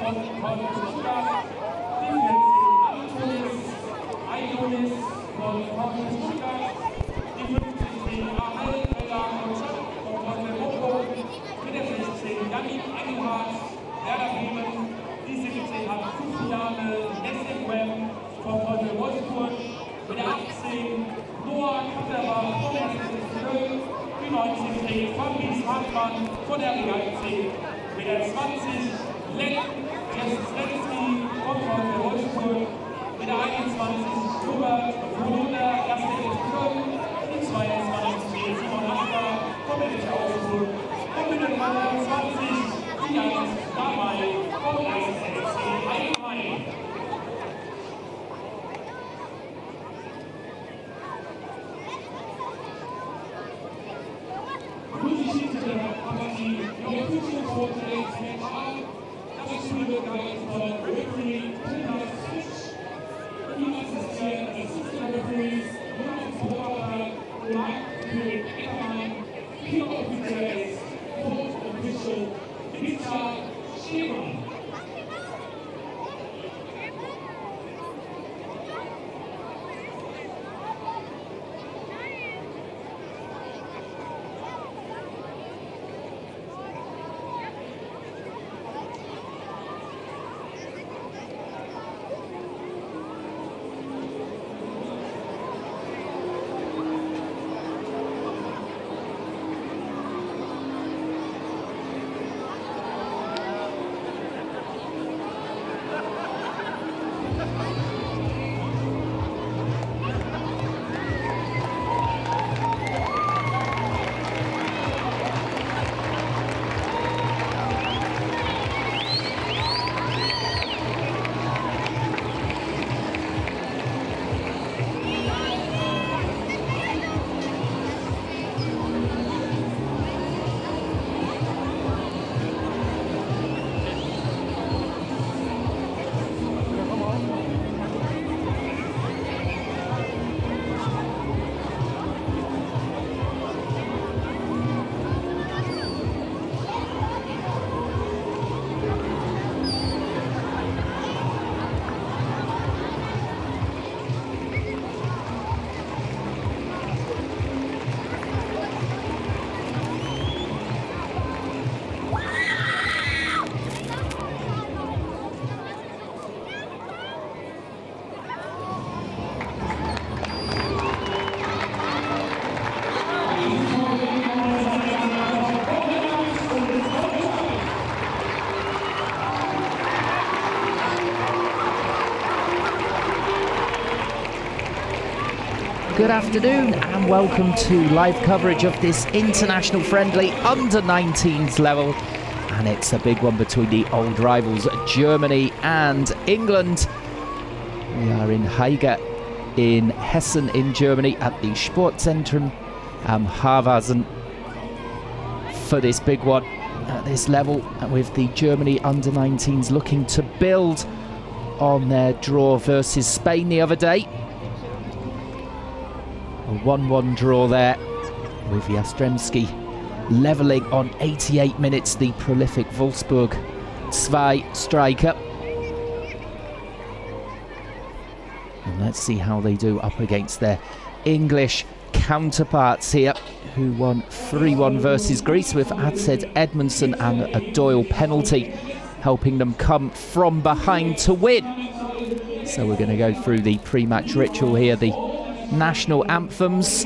U19 Fabrice Hartmann von der U19 mit der 20 Lech Jastrzewski von VfL Wolfsburg, mit der 21 Robert Voloda, erste FC Köln, die 22 Simon Achter von der FC Augsburg und mit der 23 Jan Dabei vom 1. FC Heidenheim. Good afternoon and welcome to live coverage of this international friendly under-19s level, and it's a big one between the old rivals Germany and England. We are in Haiger in Hessen in Germany at the Sportzentrum am Haarwasen for this big one at this level, with the Germany under-19s looking to build on their draw versus Spain the other day. A 1-1 draw there, with Jastrzewski levelling on 88 minutes, the prolific Wolfsburg 2 striker. And let's see how they do up against their English counterparts here, who won 3-1 versus Greece with Adsed Edmondson and a Doyle penalty, helping them come from behind to win. So we're going to go through the pre-match ritual here, the national anthems.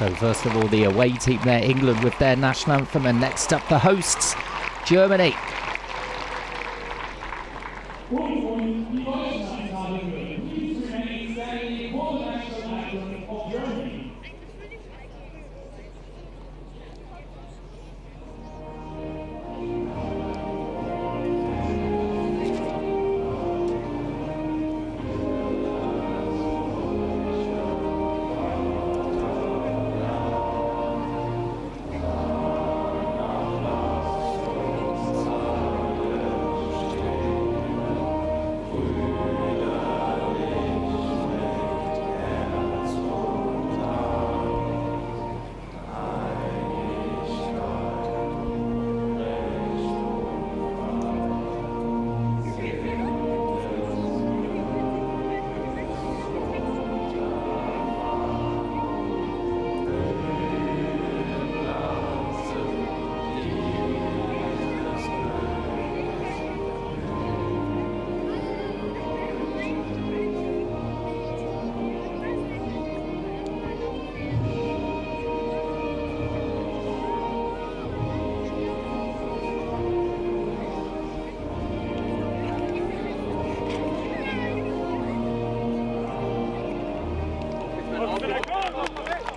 So first of all, the away team there, England, with their national anthem, and next up the hosts, Germany.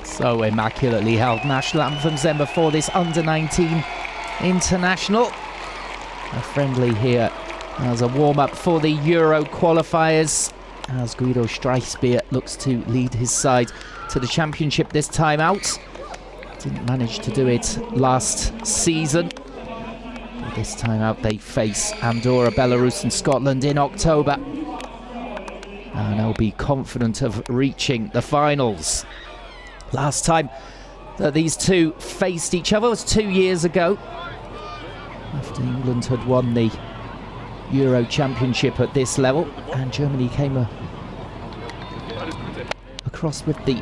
So immaculately held national anthems then before this under-19 international. A friendly here as a warm-up for the Euro qualifiers, as Guido Streichsbier looks to lead his side to the championship this time out. Didn't manage to do it last season. But this time out they face Andorra, Belarus and Scotland in October. And they'll be confident of reaching the finals. Last time that these two faced each other was 2 years ago, after England had won the Euro Championship at this level, and Germany came across with the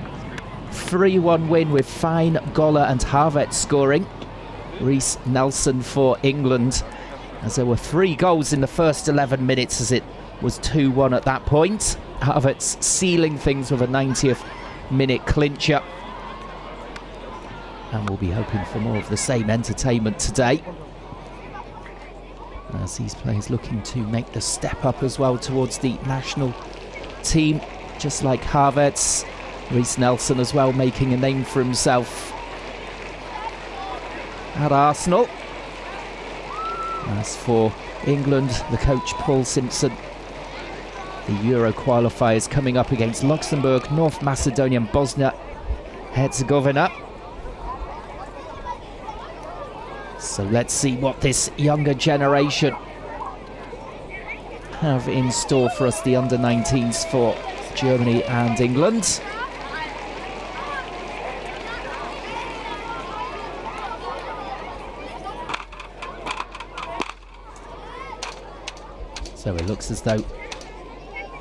3-1 win with Fine, Goller and Havertz scoring. Reiss Nelson for England, as there were 3 goals in the first 11 minutes as it was 2-1 at that point. Havertz sealing things with a 90th minute clincher. And we'll be hoping for more of the same entertainment today, as these players looking to make the step up as well towards the national team, just like Havertz. Reiss Nelson as well making a name for himself at Arsenal. As for England, the coach Paul Simpson, the Euro qualifiers coming up against Luxembourg, North Macedonia and Bosnia-Herzegovina. So let's see what this younger generation have in store for us, the under-19s for Germany and England. So it looks as though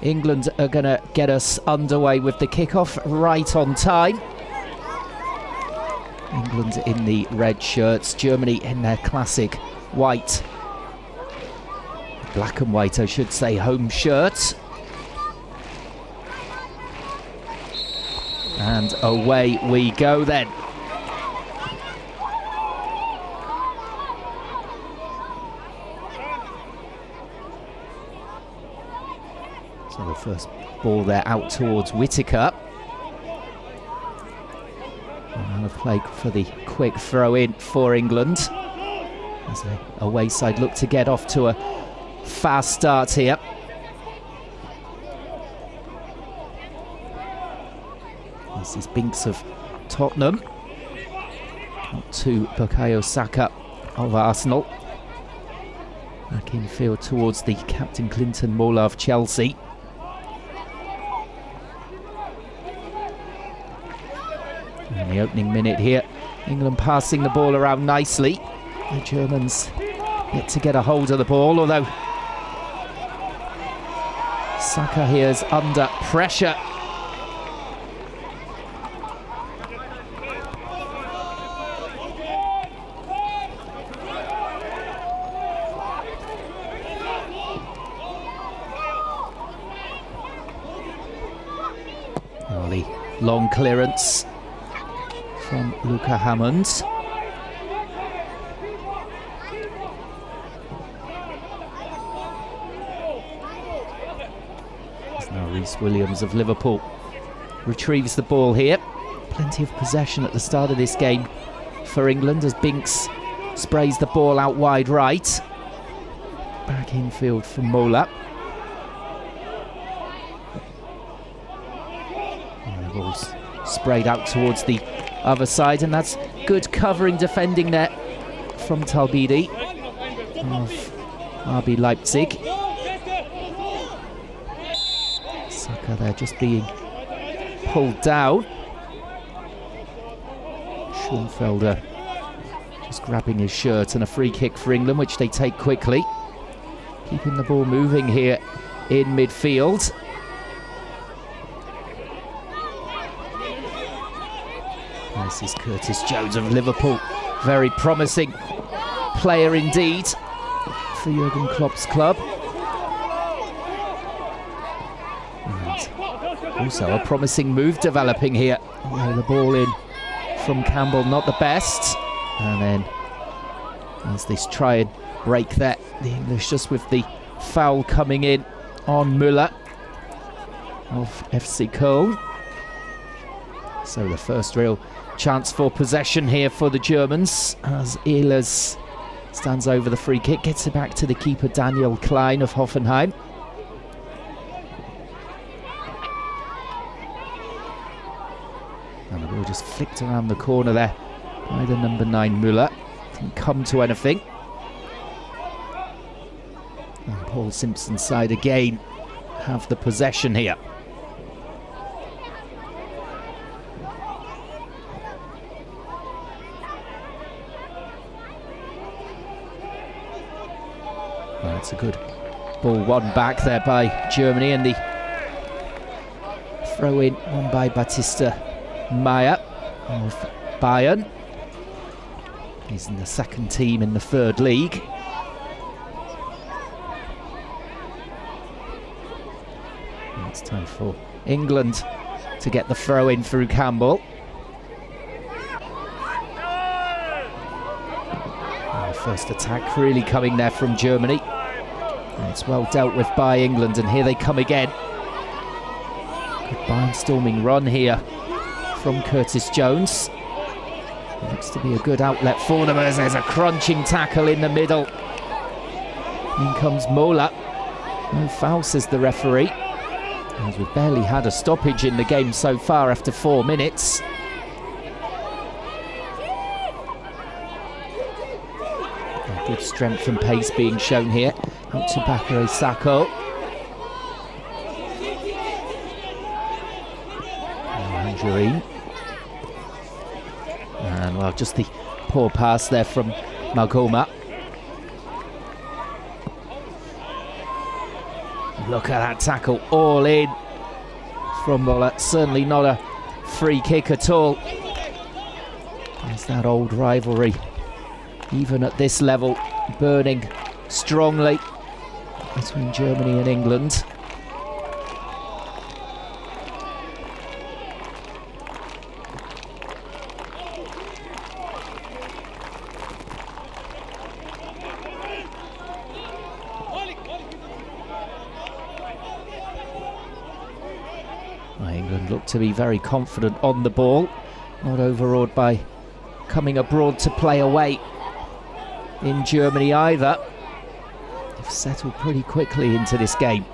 England are going to get us underway with the kickoff right on time. England in the red shirts, Germany in their classic white, black and white I should say, home shirts. And away we go then. So the first ball there out towards Whittaker. And a play for the quick throw in for England, as the away side look to get off to a fast start here. This is Binks of Tottenham, out to Bukayo Saka of Arsenal. Back in field towards the captain Clinton Mola of Chelsea. In the opening minute here, England passing the ball around nicely. The Germans yet to get a hold of the ball, although Saka here is under pressure. Oh, the long clearance from Luca Hammond. It's now Rhys Williams of Liverpool. Retrieves the ball here. Plenty of possession at the start of this game for England as Binks sprays the ball out wide right. Back infield for Mola. And the ball's sprayed out towards the other side, and that's good covering defending there from Talbidi of RB Leipzig. Saka there just being pulled down. Schoenfelder just grabbing his shirt, and a free kick for England, which they take quickly. Keeping the ball moving here in midfield. This is Curtis Jones of Liverpool. Very promising player indeed for Jurgen Klopp's club. And also a promising move developing here. The ball in from Campbell, not the best. And then as this try and break that, the English just with the foul coming in on Müller of FC Köln. So the first real chance for possession here for the Germans as Ehlers stands over the free kick, gets it back to the keeper Daniel Klein of Hoffenheim. And the ball just flicked around the corner there by the number 9 Müller. Didn't come to anything. And Paul Simpson's side again have the possession here. Well, that's a good ball won back there by Germany, and the throw in won by Batista Meyer of Bayern. He's in the second team in the third league. And it's time for England to get the throw in through Campbell. And the first attack really coming there from Germany. And it's well dealt with by England, and here they come again. Good barnstorming run here from Curtis Jones. Looks to be a good outlet for them as there's a crunching tackle in the middle. In comes Mola. No foul, says the referee. As we've barely had a stoppage in the game so far after 4 minutes. Good strength and pace being shown here. Out to Bakary Sakho. Angerine. And well, just the poor pass there from Malgoma. Look at that tackle, all in from Mola. Certainly not a free kick at all. There's that old rivalry, even at this level, burning strongly between Germany and England. England look to be very confident on the ball, not overawed by coming abroad to play away in Germany either. They've settled pretty quickly into this game.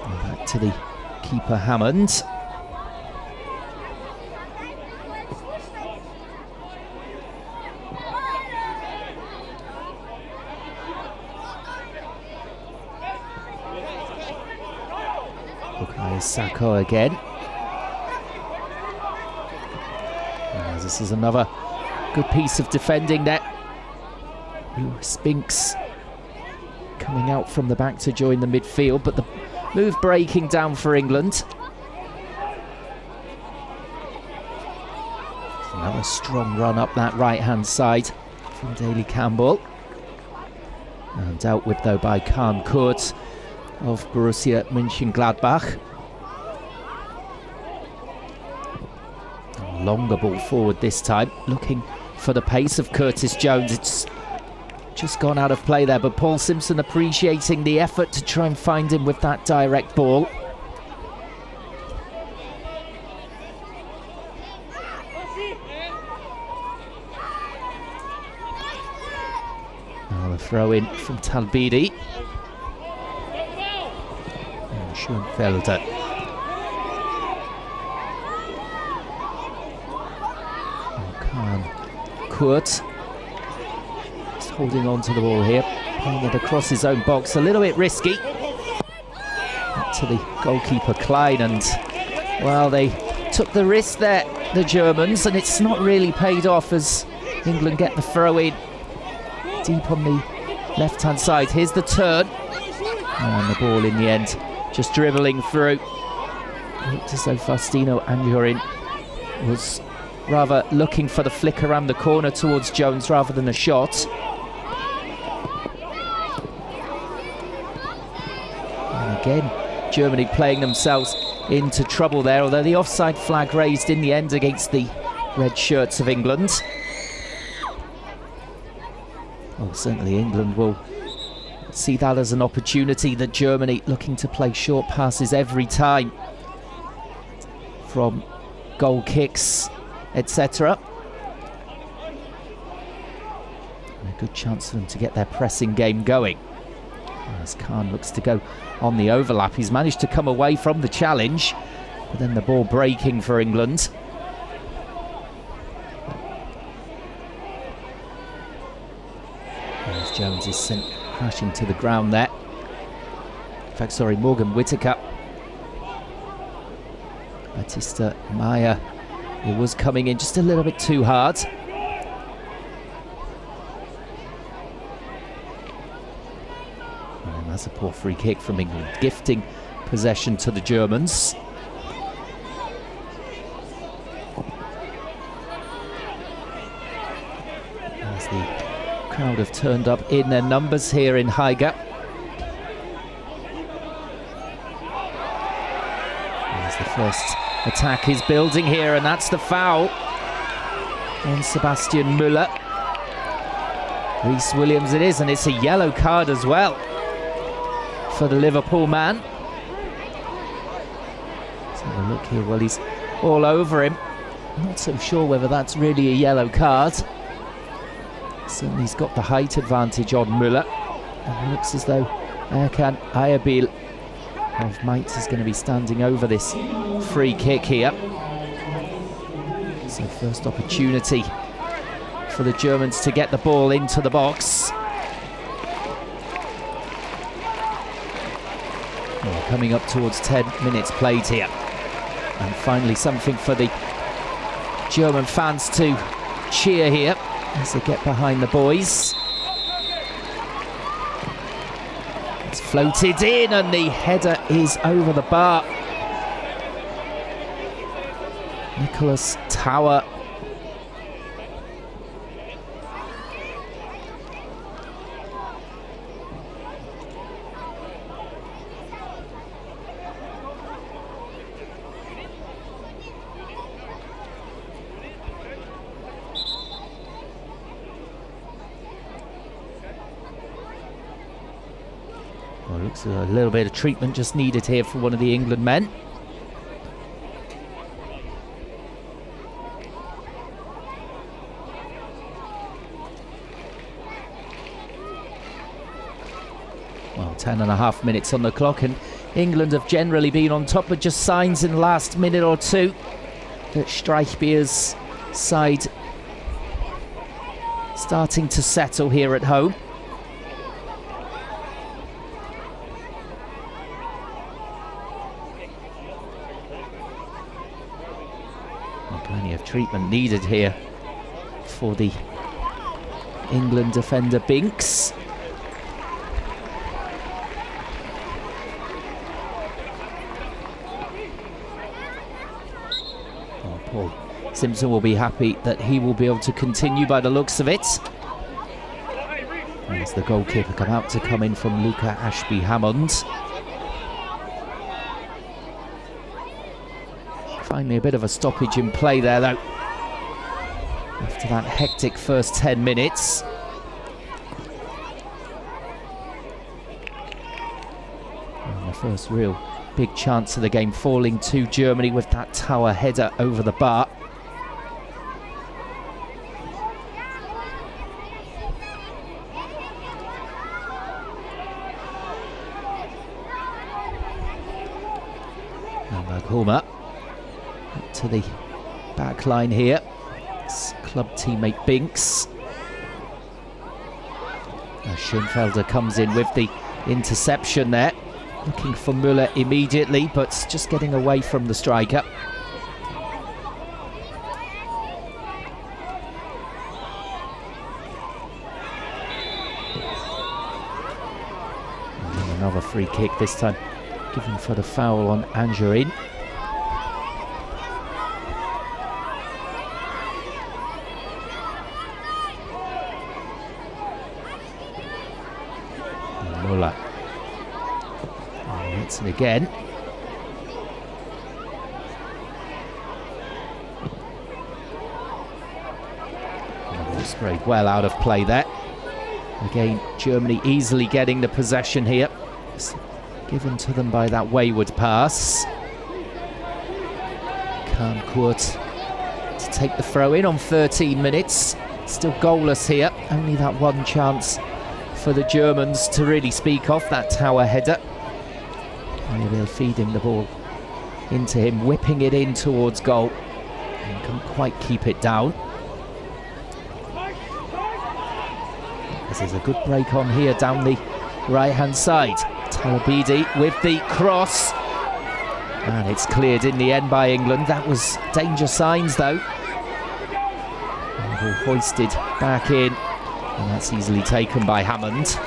And back to the keeper Hammond. Sakho again. This is another good piece of defending there. Spinks coming out from the back to join the midfield, but the move breaking down for England. Another strong run up that right hand side from Daley Campbell. Dealt with though by Kaan Kurt of Borussia Mönchengladbach. Longer ball forward this time, looking for the pace of Curtis Jones. It's just gone out of play there, but Paul Simpson appreciating the effort to try and find him with that direct ball. Now the throw in from Talbidi. And Schoenfelder. Kaan Kurt just holding on to the ball here, playing it across his own box, a little bit risky. Up to the goalkeeper Klein, and well, they took the risk there, the Germans, and it's not really paid off as England get the throw in deep on the left hand side. Here's the turn, and the ball in the end just dribbling through. It looked as though Faustino Anjorin was rather looking for the flick around the corner towards Jones rather than a shot. And again, Germany playing themselves into trouble there, although the offside flag raised in the end against the red shirts of England. Well, certainly England will see that as an opportunity, that Germany looking to play short passes every time from goal kicks, etc. A good chance for them to get their pressing game going. As Kaan looks to go on the overlap, he's managed to come away from the challenge, but then the ball breaking for England. As Jones is sent crashing to the ground there. In fact, sorry, Morgan Whittaker. Batista Maya, it was coming in just a little bit too hard. And that's a poor free kick from England, gifting possession to the Germans. As the crowd have turned up in their numbers here in Haiger. As the first attack is building here, and that's the foul on Sebastian Müller. Rhys Williams it is, and it's a yellow card as well for the Liverpool man. Let's have a look here. Well, he's all over him. Not so sure whether that's really a yellow card. Certainly he's got the height advantage on Müller. And it looks as though Erkan Ayabil of Mainz is going to be standing over this free kick here. So first opportunity for the Germans to get the ball into the box. Well, coming up towards 10 minutes played here. And finally something for the German fans to cheer here as they get behind the boys. It's floated in, and the header is over the bar. Nicholas Tower. Well, looks a little bit of treatment just needed here for one of the England men. Well, 10.5 minutes on the clock, and England have generally been on top, but just signs in the last minute or two that Streichbier's side starting to settle here at home. Well, plenty of treatment needed here for the England defender Binks. Paul Simpson will be happy that he will be able to continue by the looks of it. As the goalkeeper about to come in from Luca Ashby-Hammond. Finally a bit of a stoppage in play there though, after that hectic first 10 minutes. And the first real big chance of the game falling to Germany with that Tower header over the bar. Homer up to the back line here. It's club teammate Binks. Schoenfelder comes in with the interception there, looking for Müller immediately, but just getting away from the striker. And another free kick, this time given for the foul on Angerin. Müller hits it again. Sprayed well out of play there. Again, Germany easily getting the possession here. It's given to them by that wayward pass. Kahncourt to take the throw in on 13 minutes. Still goalless here. Only that one chance for the Germans to really speak of, that Tower header. They're feeding the ball into him, whipping it in towards goal, and couldn't quite keep it down. This is a good break on here down the right hand side. Talabidi with the cross, and it's cleared in the end by England. That was danger signs though. And ball hoisted back in, and that's easily taken by Hammond.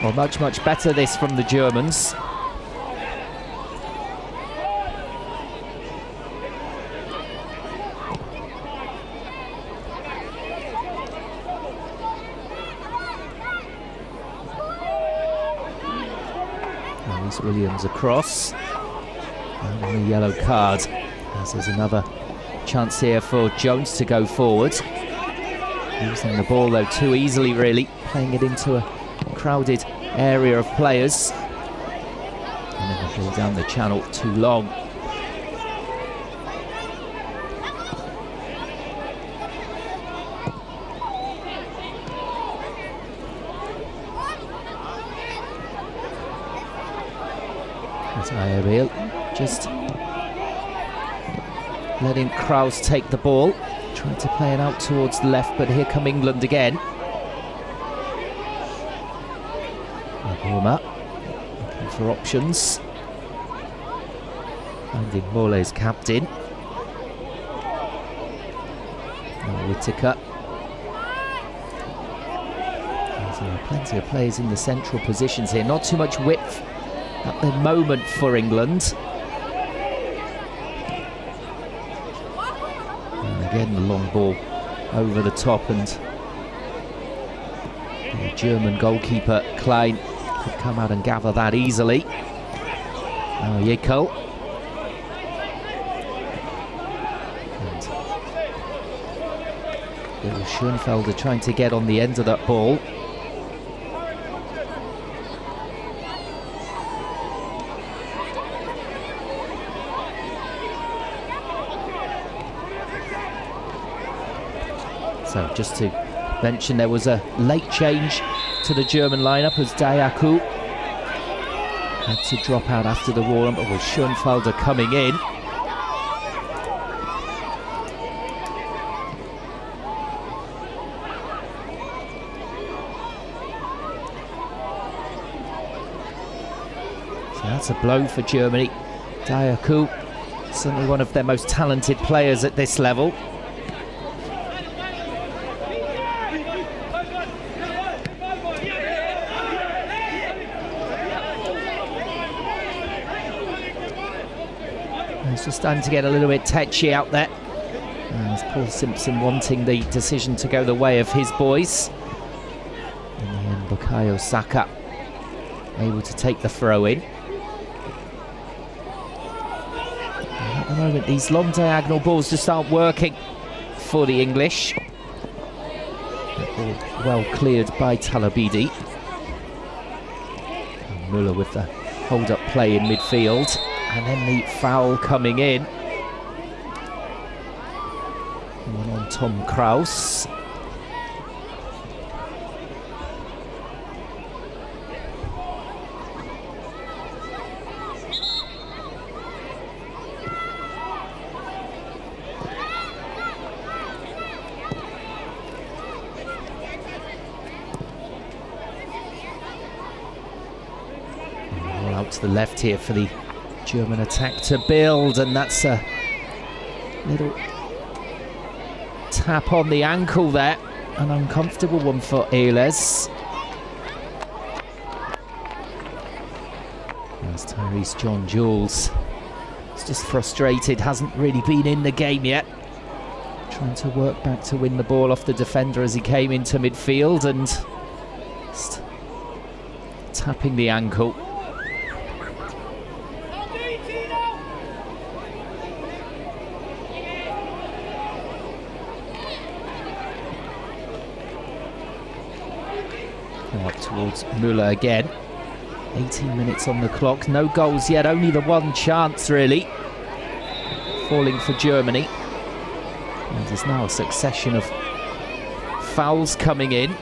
Well, much better this from the Germans. Williams across, and a yellow card, as there's another chance here for Jones to go forward. Losing the ball though too easily, really, playing it into a crowded area of players, and then the ball down the channel too long. Ayerbil just letting Kraus take the ball, trying to play it out towards the left, but here come England again. Homer looking for options, finding Mole's captain. Whittaker. There are plenty of players in the central positions here, not too much width at the moment for England. And again the long ball over the top, and the German goalkeeper Klein could come out and gather that easily. Now Jekyll. And Schoenfelder trying to get on the end of that ball. So just to mention, there was a late change to the German lineup as Dayaku had to drop out after the warm-up, with Schoenfelder coming in. So that's a blow for Germany. Dayaku, certainly one of their most talented players at this level. It's just starting to get a little bit tetchy out there As Paul Simpson wanting the decision to go the way of his boys. In the end, Bukayo Saka able to take the throw in. And at the moment, these long diagonal balls just aren't working for the English. All well cleared by Talabidi. And Müller with the hold-up play in midfield. And then the foul coming in. One on Tom Kraus. All out to the left here for the German attack to build, and that's a little tap on the ankle there. An uncomfortable one for Ehlers. As Tyrese John Jules is just frustrated, hasn't really been in the game yet. Trying to work back to win the ball off the defender as he came into midfield and just tapping the ankle. Up towards Müller again. 18 minutes on the clock, no goals yet, only the one chance really falling for Germany. And there's now a succession of fouls coming in.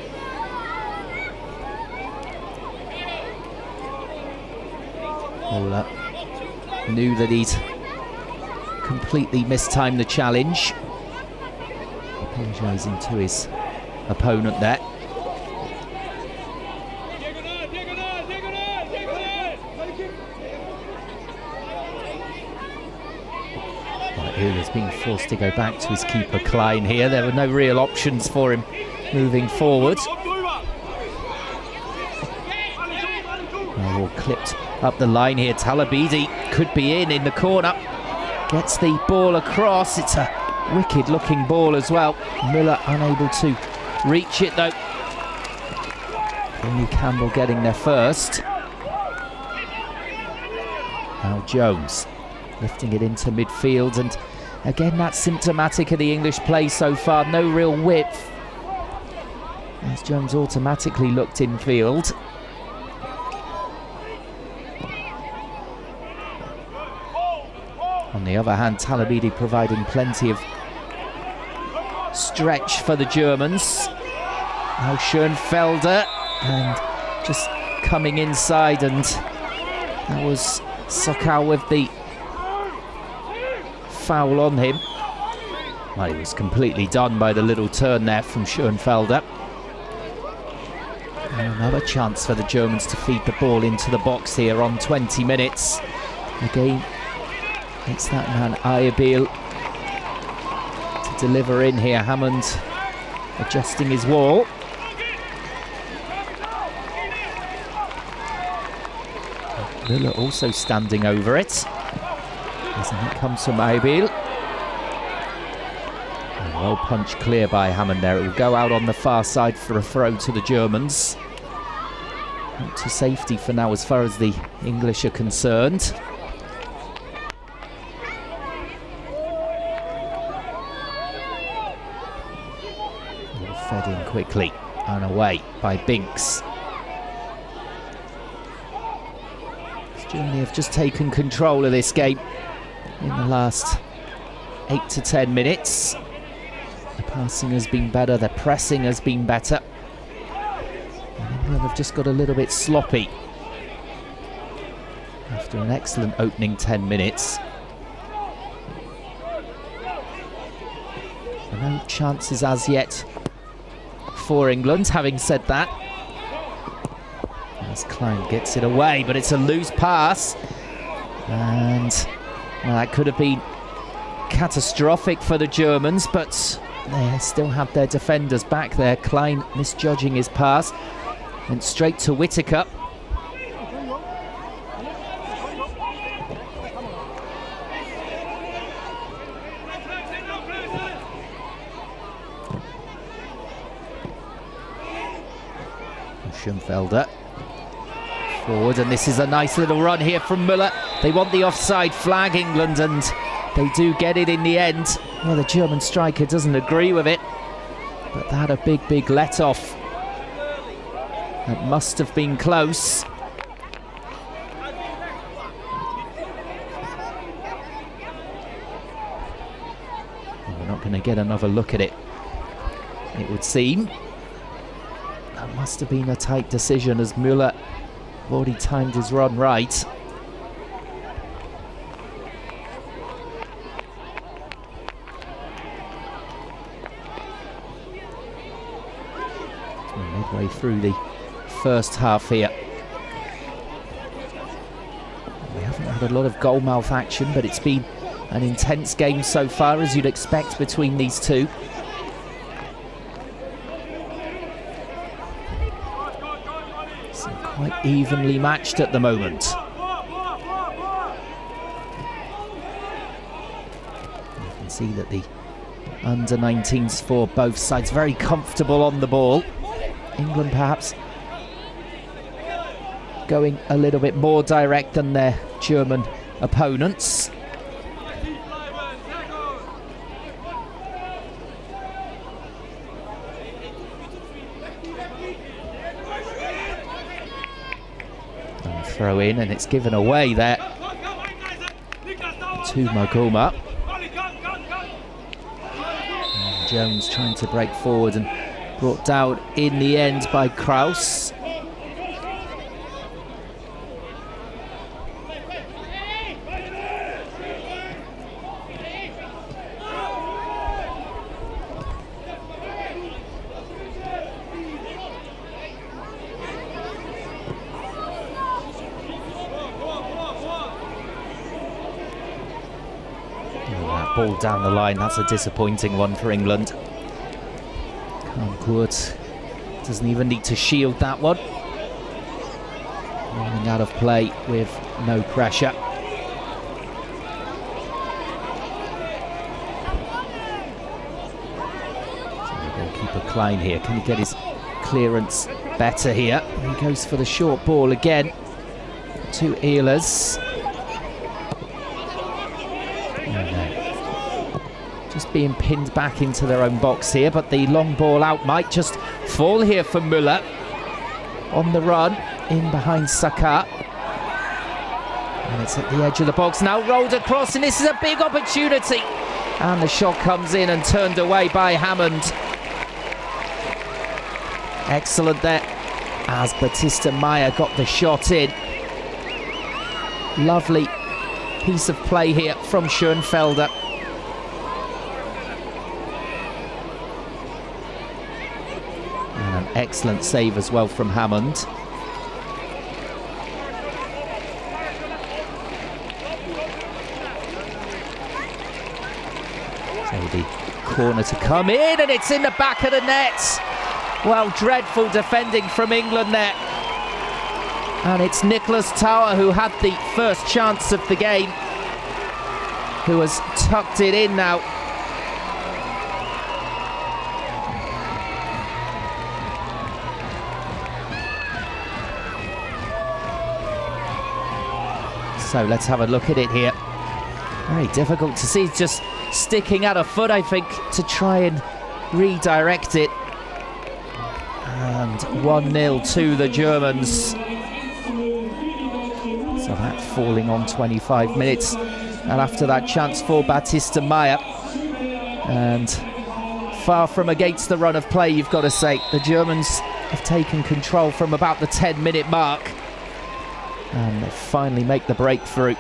Müller knew that he'd completely mistimed the challenge. Apologising to his opponent there. Has been forced to go back to his keeper Klein here. There were no real options for him moving forward. All clipped up the line here. Talabidi could be in the corner. Gets the ball across. It's a wicked looking ball as well. Müller unable to reach it though. Only Campbell getting there first. Now Jones lifting it into midfield, and again that's symptomatic of the English play so far. No real width as Jones automatically looked infield. On the other hand, Talabidi providing plenty of stretch for the Germans. Now Schoenfelder, and just coming inside, and that was Sokal with the foul on him. Well, he was completely done by the little turn there from Schoenfelder. And another chance for the Germans to feed the ball into the box here on 20 minutes. Again, it's that man Ayabil to deliver in here. Hammond adjusting his wall. Müller also standing over it. As it comes from Ayabil. Well punched clear by Hammond there. It will go out on the far side for a throw to the Germans. Not to safety for now as far as the English are concerned. All fed in quickly and away by Binks. Germany have just taken control of this game in the last 8 to 10 minutes. The passing has been better, their pressing has been better. And England have just got a little bit sloppy after an excellent opening 10 minutes. No chances as yet for England. Having said that, as Klein gets it away, but it's a loose pass, and well, that could have been catastrophic for the Germans, but they still have their defenders back there. Klein misjudging his pass, went straight to Whittaker. Schoenfelder forward, and this is a nice little run here from Müller. They want the offside flag, England, and they do get it in the end. Well, the German striker doesn't agree with it, but that a big let-off. That must have been close. We're not going to get another look at it, it would seem. That must have been a tight decision, as Müller already timed his run right. So midway through the first half here. We haven't had a lot of goalmouth action, but it's been an intense game so far, as you'd expect between these two. So quite evenly matched at the moment. You can see that the under-19s for both sides very comfortable on the ball. England perhaps going a little bit more direct than their German opponents. And throw in, and it's given away there to Magoma. And Jones trying to break forward and brought down in the end by Kraus. That ball down the line, that's a disappointing one for England. Kurt doesn't even need to shield that one. Running out of play with no pressure. So the goalkeeper Klein here, can he get his clearance better here? He goes for the short ball again to Ehlers. Just being pinned back into their own box here, but the long ball out might just fall here for Müller. On the run, in behind Saka. And it's at the edge of the box now, rolled across, and this is a big opportunity. And the shot comes in and turned away by Hammond. Excellent there, as Batista Meyer got the shot in. Lovely piece of play here from Schoenfelder. Excellent save as well from Hammond. So the corner to come in, and it's in the back of the net. Well, dreadful defending from England there. And it's Nicholas Tower who had the first chance of the game, who has tucked it in now. So let's have a look at it here. Very difficult to see, just sticking out a foot, I think, to try and redirect it. And 1-0 to the Germans. So that falling on 25 minutes. And after that chance for Batista Meyer. And far from against the run of play, you've got to say. The Germans have taken control from about the 10-minute mark. And they finally make the breakthrough.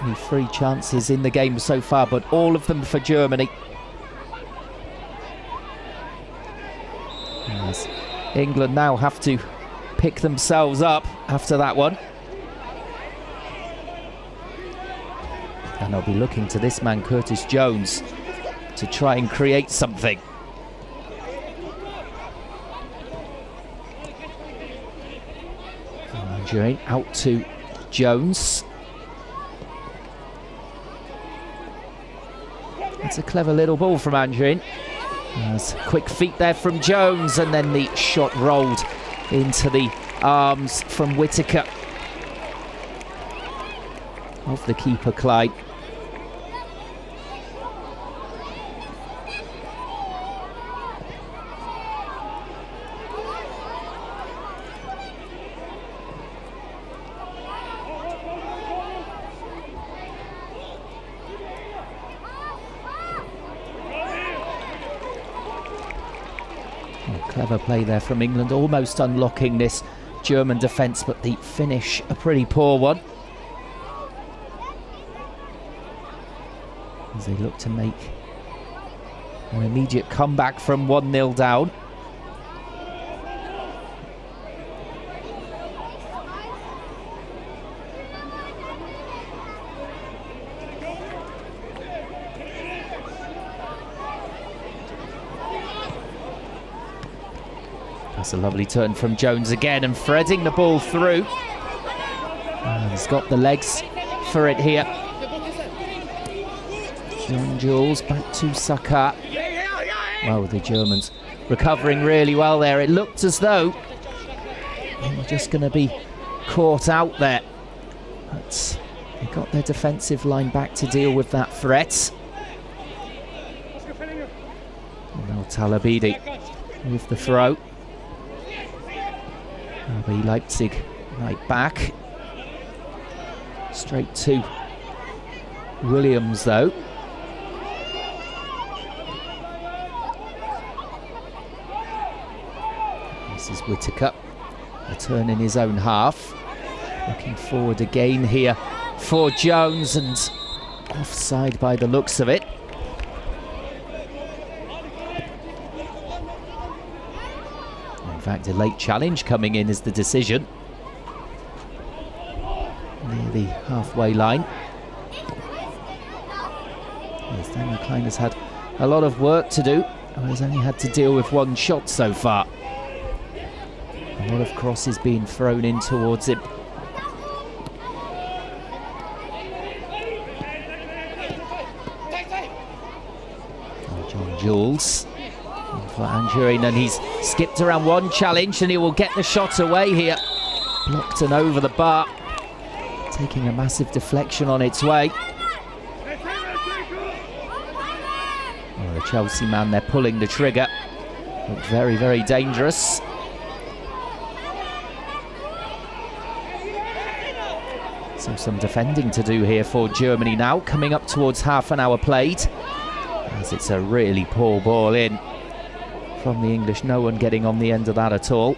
Only 3 chances in the game so far, but all of them for Germany. As England now have to pick themselves up after that one. And they'll be looking to this man, Curtis Jones, to try and create something. Out to Jones. It's a clever little ball from Andrin. Quick feet there from Jones, and then the shot rolled into the arms from Whitaker of the keeper, Clyde. Clever play there from England, almost unlocking this German defence, but the finish a pretty poor one. As they look to make an immediate comeback from 1-0 down. That's a lovely turn from Jones again, and threading the ball through. He's got the legs for it here. John Jules back to Saka. Well, the Germans recovering really well there. It looked as though they were just going to be caught out there, but they got their defensive line back to deal with that threat. Now Talabidi with the throw. RB Leipzig right back. Straight to Williams though. This is Whitaker. A turn in his own half. Looking forward again here for Jones, and offside by the looks of it. In fact, a late challenge coming in is the decision. Near the halfway line. Yes, Daniel Klein has had a lot of work to do, and has only had to deal with one shot so far. A lot of crosses being thrown in towards him. John Jules for Anjurin, and he's skipped around one challenge, and he will get the shot away here. Blocked and over the bar, taking a massive deflection on its way. Oh, the Chelsea man, they're pulling the trigger. Looked very, very dangerous. So some defending to do here for Germany now, coming up towards half an hour played, as it's a really poor ball in from the English. No one getting on the end of that at all.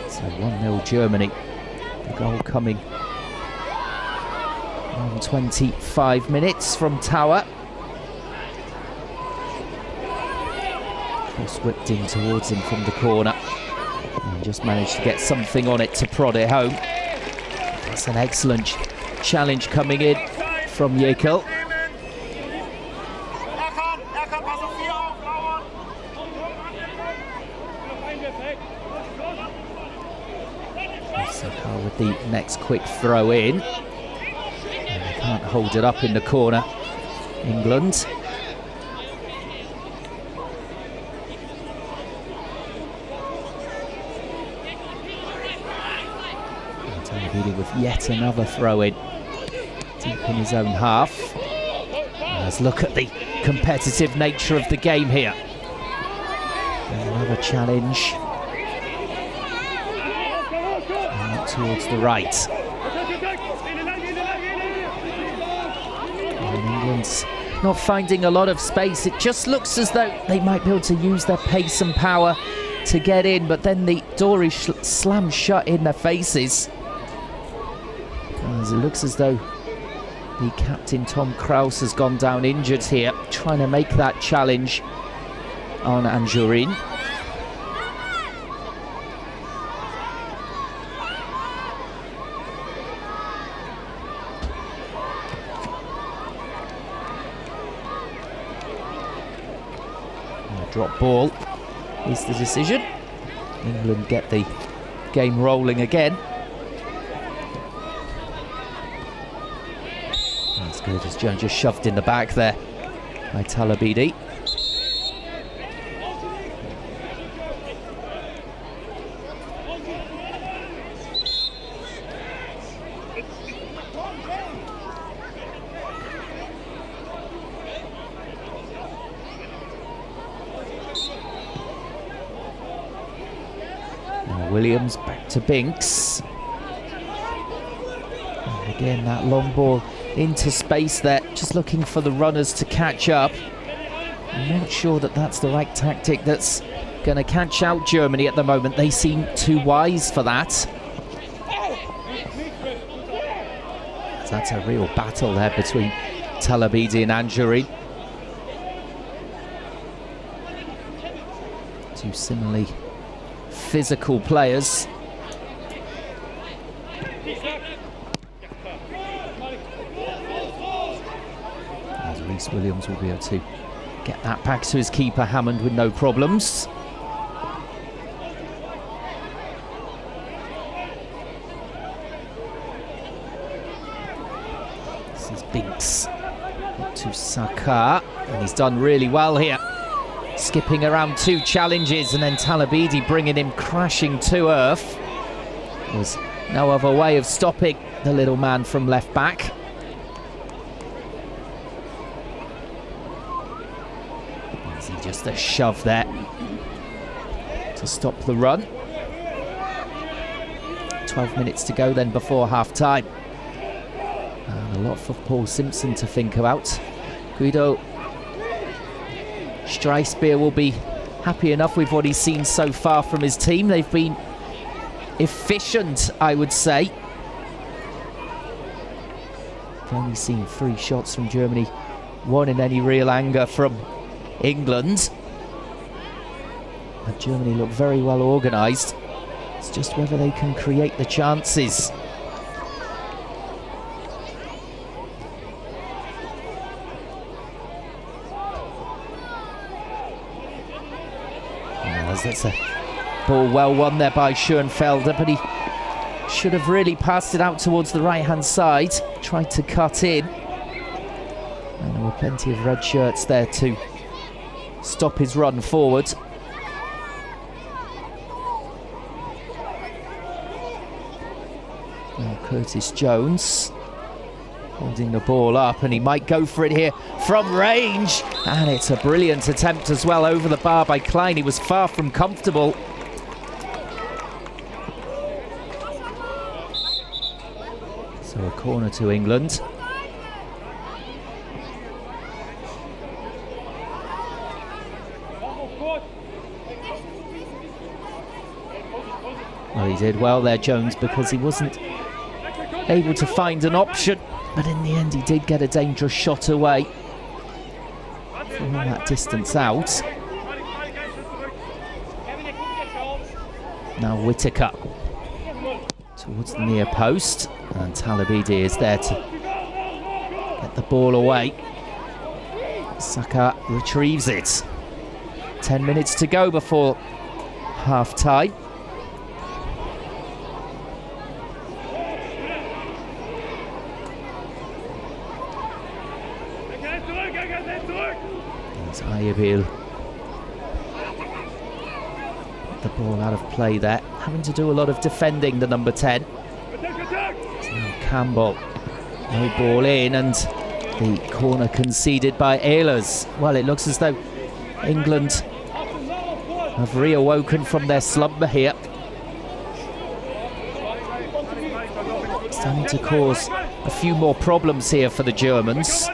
So 1-0 Germany. The goal coming on 25 minutes from Tower. Cross whipped in towards him from the corner, and just managed to get something on it to prod it home. That's an excellent challenge coming in from Jekyll. Saka with the next quick throw in. And they can't hold it up in the corner, England. With yet another throw in deep in his own half. Let's look at the competitive nature of the game here. Another challenge. And towards the right. And England's not finding a lot of space. It just looks as though they might be able to use their pace and power to get in, but then the door is slammed shut in their faces. As it looks as though the captain Tom Kraus has gone down injured here, trying to make that challenge on Anjurin. A drop ball is the decision. England get the game rolling again. That's good, as Jones just shoved in the back there by Talabidi. Williams back to Binks. And again, that long ball into space there, just looking for the runners to catch up. I'm not sure that that's the right tactic that's going to catch out Germany at the moment. They seem too wise for that. So that's a real battle there between Talabidi and Anjuri. Two similarly physical players. As Reece Williams will be able to get that back to his keeper Hammond with no problems. This is Binks to Saka, and he's done really well here, skipping around two challenges, and then Talabidi bringing him crashing to earth. There was no other way of stopping the little man from left back. Easy, just a shove there to stop the run. 12 minutes to go then before half-time. And a lot for Paul Simpson to think about. Guido Streisbier will be happy enough with what he's seen so far from his team. They've been efficient, I would say. I've only seen 3 shots from Germany, 1 in any real anger from England. But Germany look very well organised. It's just whether they can create the chances. That's a ball well won there by Schoenfelder, but he should have really passed it out towards the right-hand side, tried to cut in. And there were plenty of red shirts there to stop his run forward. Now Curtis Jones holding the ball up, and he might go for it here from range, and it's a brilliant attempt as well over the bar by Klein. He was far from comfortable. So a corner to England. Well, he did well there, Jones, because he wasn't able to find an option. But in the end, he did get a dangerous shot away from that distance out. Now Whittaker towards the near post, and Talabidi is there to get the ball away. Saka retrieves it. 10 minutes to go before half-time. There's Ayabil. The ball out of play there, having to do a lot of defending, the number 10. It's now Campbell. No ball in, and the corner conceded by Ehlers. Well, it looks as though England have reawoken from their slumber here. Starting to cause a few more problems here for the Germans.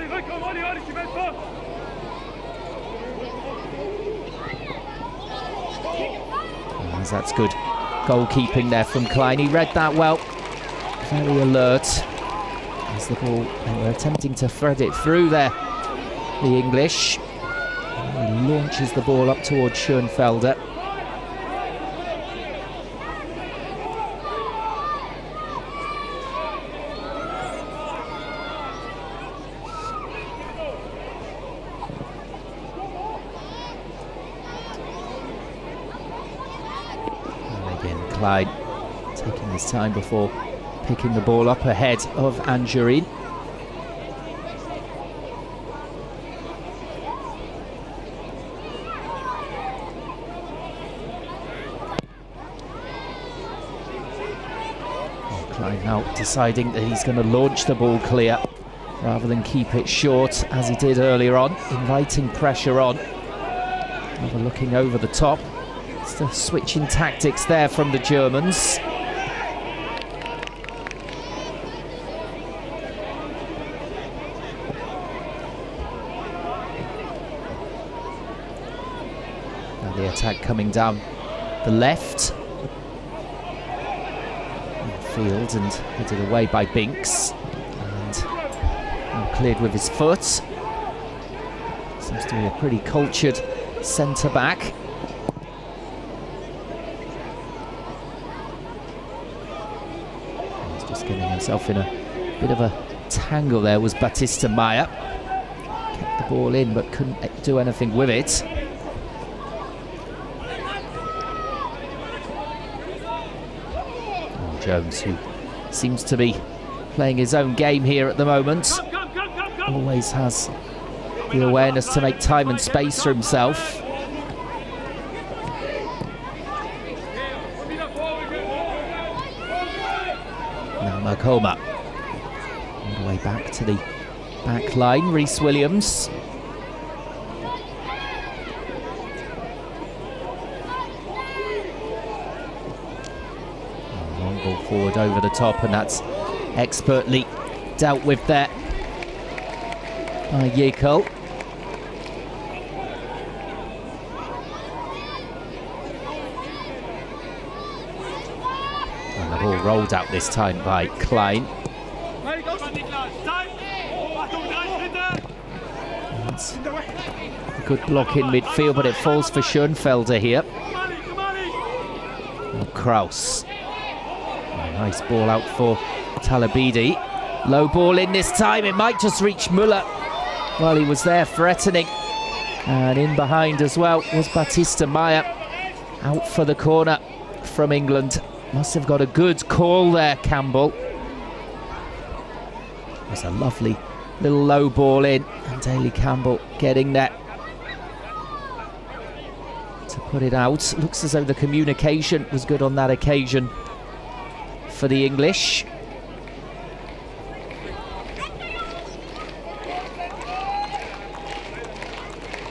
That's good goalkeeping there from Klein. He read that well. Very alert. As the ball, they were attempting to thread it through there, the English. He launches the ball up towards Schoenfelder. Klein taking his time before picking the ball up ahead of Anjurin. Klein now deciding that he's going to launch the ball clear rather than keep it short as he did earlier on, inviting pressure on. Looking over the top. It's the switching tactics there from the Germans. Now the attack coming down the left. Field and headed away by Binks. And cleared with his foot. Seems to be a pretty cultured centre back. He's just getting himself in a bit of a tangle there was Batista Maya. Kept the ball in but couldn't do anything with it. And Jones, who seems to be playing his own game here at the moment, always has the awareness to make time and space for himself. Now Makoma all the way back to the back line. Rhys Williams. Long ball forward over the top, and that's expertly dealt with there by Yekel. And the ball rolled out this time by Klein. That's a good block in midfield, but it falls for Schoenfelder here. And Kraus. A nice ball out for Talabidi. Low ball in this time, it might just reach Müller. Well, he was there threatening. And in behind as well was Batista Maya. Out for the corner from England. Must have got a good call there, Campbell. It was a lovely little low ball in. And Daly Campbell getting there to put it out. Looks as though the communication was good on that occasion for the English.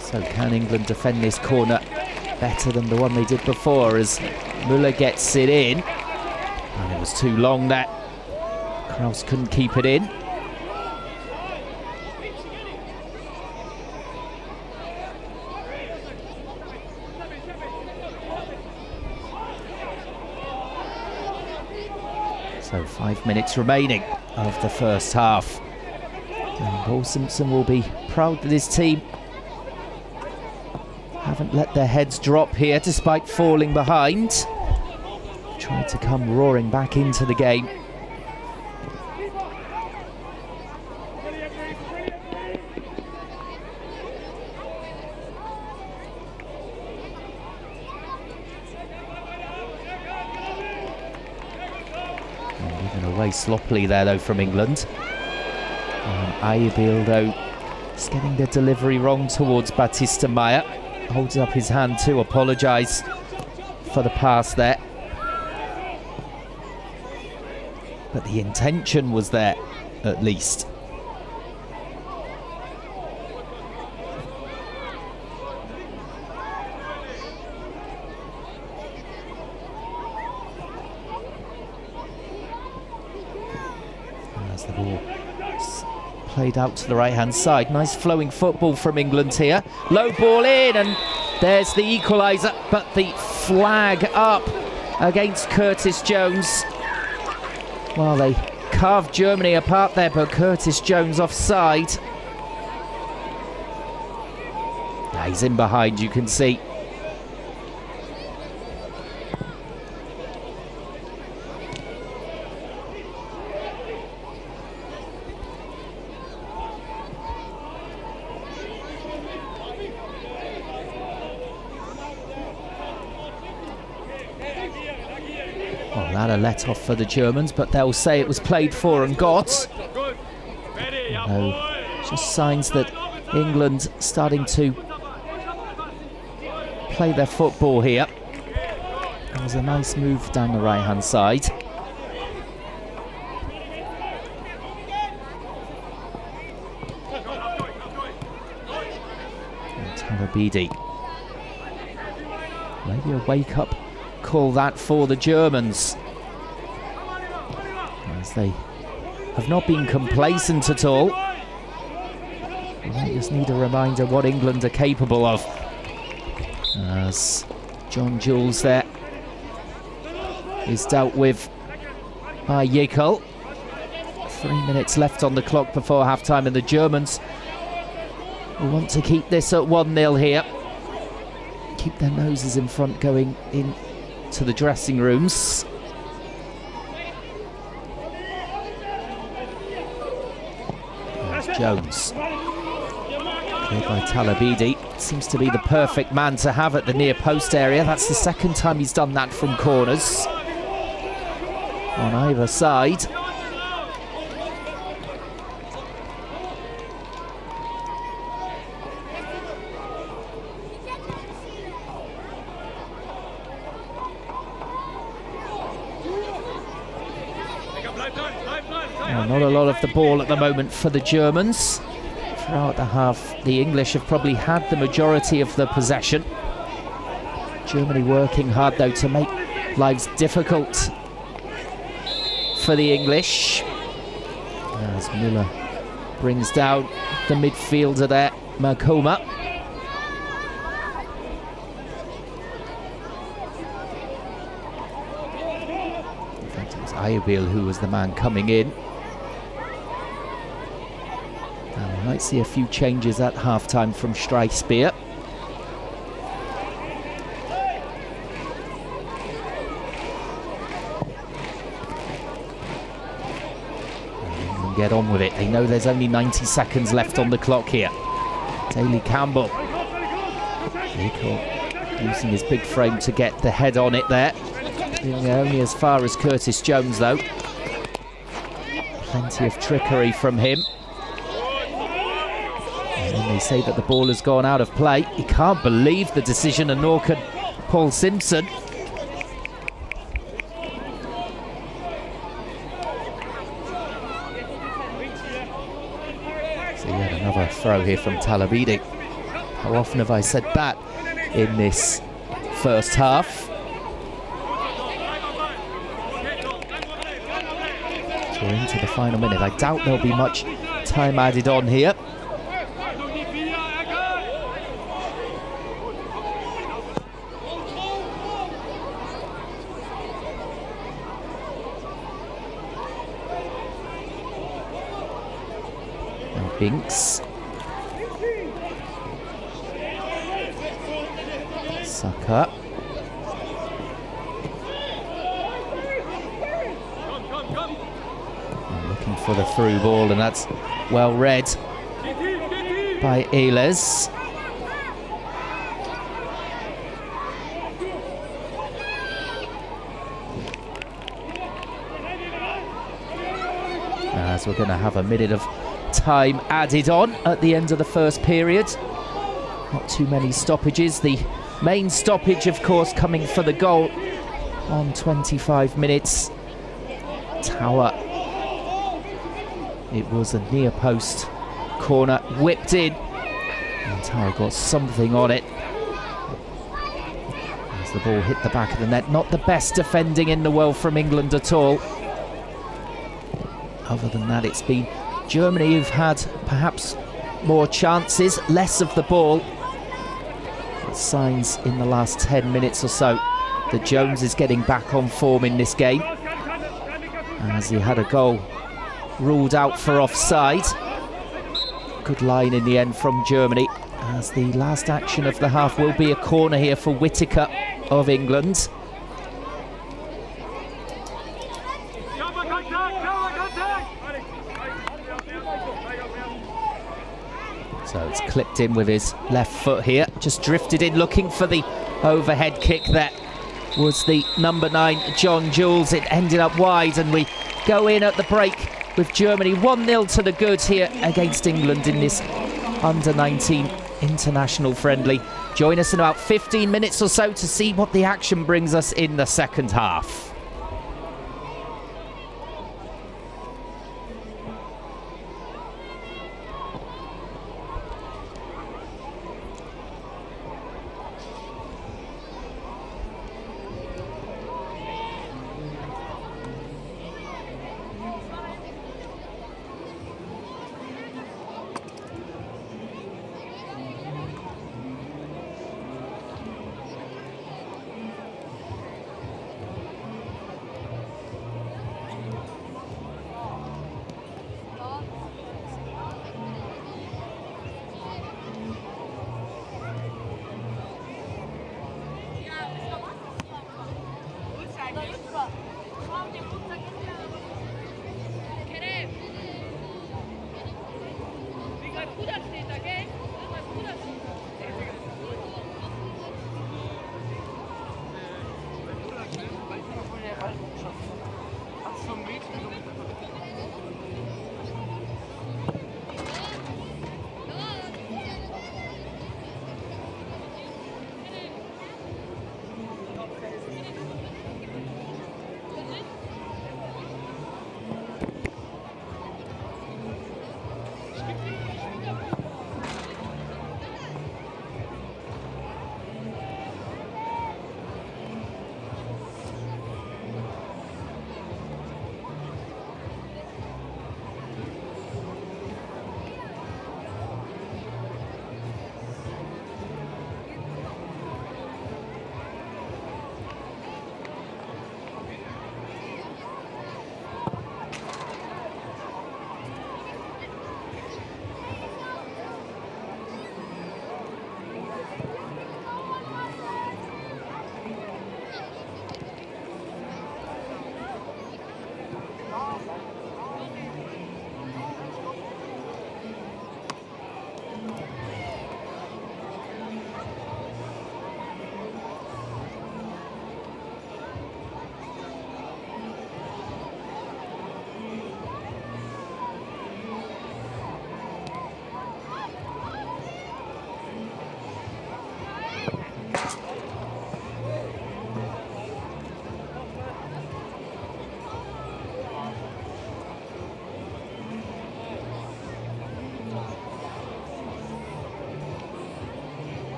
So can England defend this corner better than the one they did before, as Müller gets it in. And it was too long that Kraus couldn't keep it in. So 5 minutes remaining of the first half. And Paul Simpson will be proud that his team haven't let their heads drop here despite falling behind. Tried to come roaring back into the game. Moving away sloppily there though from England. Aybil though is getting the delivery wrong towards Batista Maya. Holds up his hand to apologise for the pass there. But the intention was there, at least. As the ball played out to the right-hand side. Nice flowing football from England here. Low ball in, and there's the equaliser, but the flag up against Curtis Jones. Well, they carved Germany apart there, but Curtis Jones offside. Yeah, he's in behind, you can see. Had a let off for the Germans, but they'll say it was played for and got. Just signs that England starting to play their football here. There was a nice move down the right-hand side. And Talabidi. Maybe a wake-up call that for the Germans, as they have not been complacent at all. They just need a reminder what England are capable of. As John Jules there is dealt with by Yickel. 3 minutes left on the clock before half-time, and the Germans will want to keep this at 1-0 here. Keep their noses in front going into the dressing rooms. There's Jones. Cleared by Talabidi. Seems to be the perfect man to have at the near post area. That's the second time he's done that from corners. On either side. Not a lot of the ball at the moment for the Germans. Throughout the half, the English have probably had the majority of the possession. Germany working hard, though, to make lives difficult for the English. As Müller brings down the midfielder there, Makoma. In fact, it was Ayabil who was the man coming in. We might see a few changes at half-time from Streichspeer. And get on with it. They know there's only 90 seconds left on the clock here. Daly Campbell. Using his big frame to get the head on it there. Only as far as Curtis Jones, though. Plenty of trickery from him. And they say that the ball has gone out of play. He can't believe the decision, and nor can Paul Simpson. So yet another throw here from Talabidi. How often have I said that in this first half? So we're into the final minute. I doubt there'll be much time added on here. Binks. Saka. Looking for the through ball, and that's well read by Ehlers. As we're going to have a minute of time added on at the end of the first period. Not too many stoppages. The main stoppage, of course, coming for the goal on 25 minutes. Tower. It was a near post corner, whipped in, and Tower got something on it as the ball hit the back of the net. Not the best defending in the world from England at all. Other than that, it's been Germany who've had perhaps more chances, less of the ball. But signs in the last 10 minutes or so that Jones is getting back on form in this game, as he had a goal ruled out for offside. Good line in the end from Germany, as the last action of the half will be a corner here for Whittaker of England. So it's clipped in with his left foot here. Just drifted in looking for the overhead kick there. was the number 9, John Jules. It ended up wide, and we go in at the break with Germany 1-0 to the good here against England in this under-19 international friendly. Join us in about 15 minutes or so to see what the action brings us in the second half.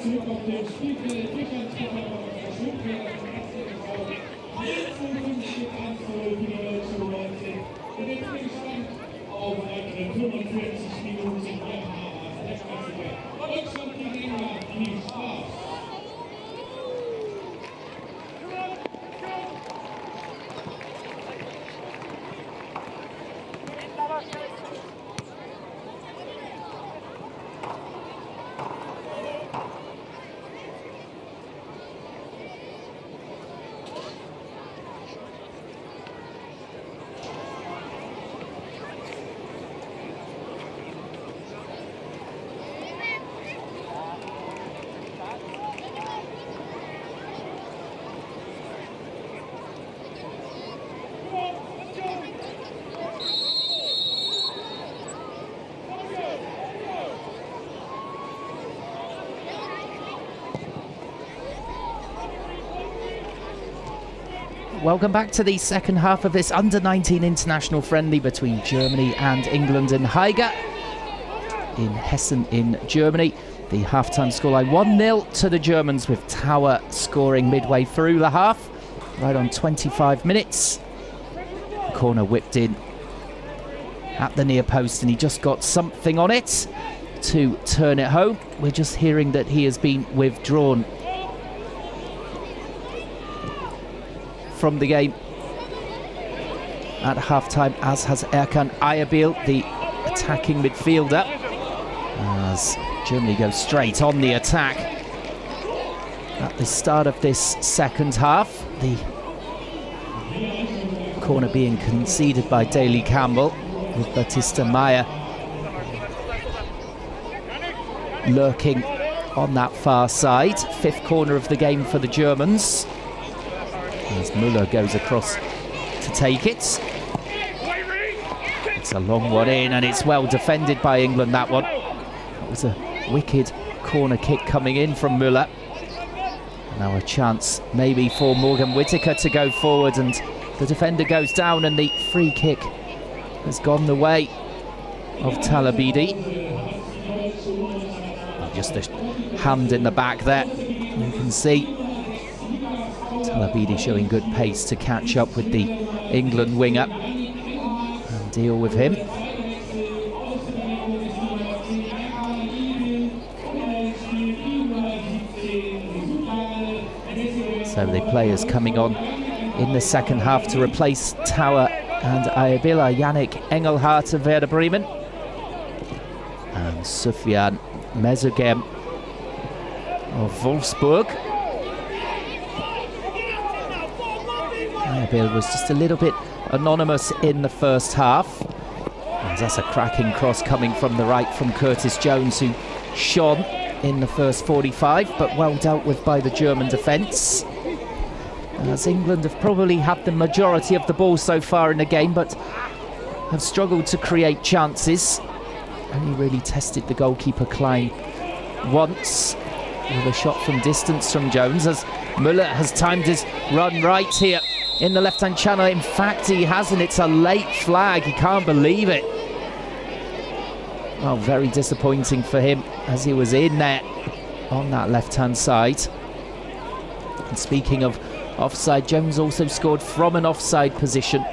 Zurück auf den Spielfeld, für die deutsche U19. Und jetzt bin ich gespannt auf weitere 45 Minuten im Deutschland gegen England. Viel Spaß! Welcome back to the second half of this under-19 international friendly between Germany and England in Haiger in Hessen in Germany. The half-time scoreline 1-0 to the Germans, with Tower scoring midway through the half, right on 25 minutes. Corner whipped in at the near post and he just got something on it. to turn it home. We're just hearing that he has been withdrawn from the game at half-time, as has Erkan Ayabil, the attacking midfielder, as Germany goes straight on the attack at the start of this second half. The corner being conceded by Daley Campbell, with Batista Meyer lurking on that far side. Fifth corner of the game for the Germans, as Müller goes across to take it. It's a long one in, and it's well defended by England, that one. It was a wicked corner kick coming in from Müller. Now a chance maybe for Morgan Whittaker to go forward, and the defender goes down, and the free kick has gone the way of Talabidi. Just a hand in the back there, you can see Talabidi showing good pace to catch up with the England winger and deal with him. So the players coming on in the second half to replace Tower and Ayabila: Yannick Engelhardt of Werder Bremen and Sufjan Mezugem of Wolfsburg. Ayabil was just a little bit anonymous in the first half, and that's a cracking cross coming from the right from Curtis Jones, who shone in the first 45, but well dealt with by the German defence, as England have probably had the majority of the ball so far in the game, but have struggled to create chances. Only really tested the goalkeeper Klein once with a shot from distance from Jones, as Müller has timed his run right here in the left-hand channel. In fact, he hasn't. It's a late flag. He can't believe it. Well, very disappointing for him, as he was in there on that left-hand side. And speaking of offside, Jones also scored from an offside position.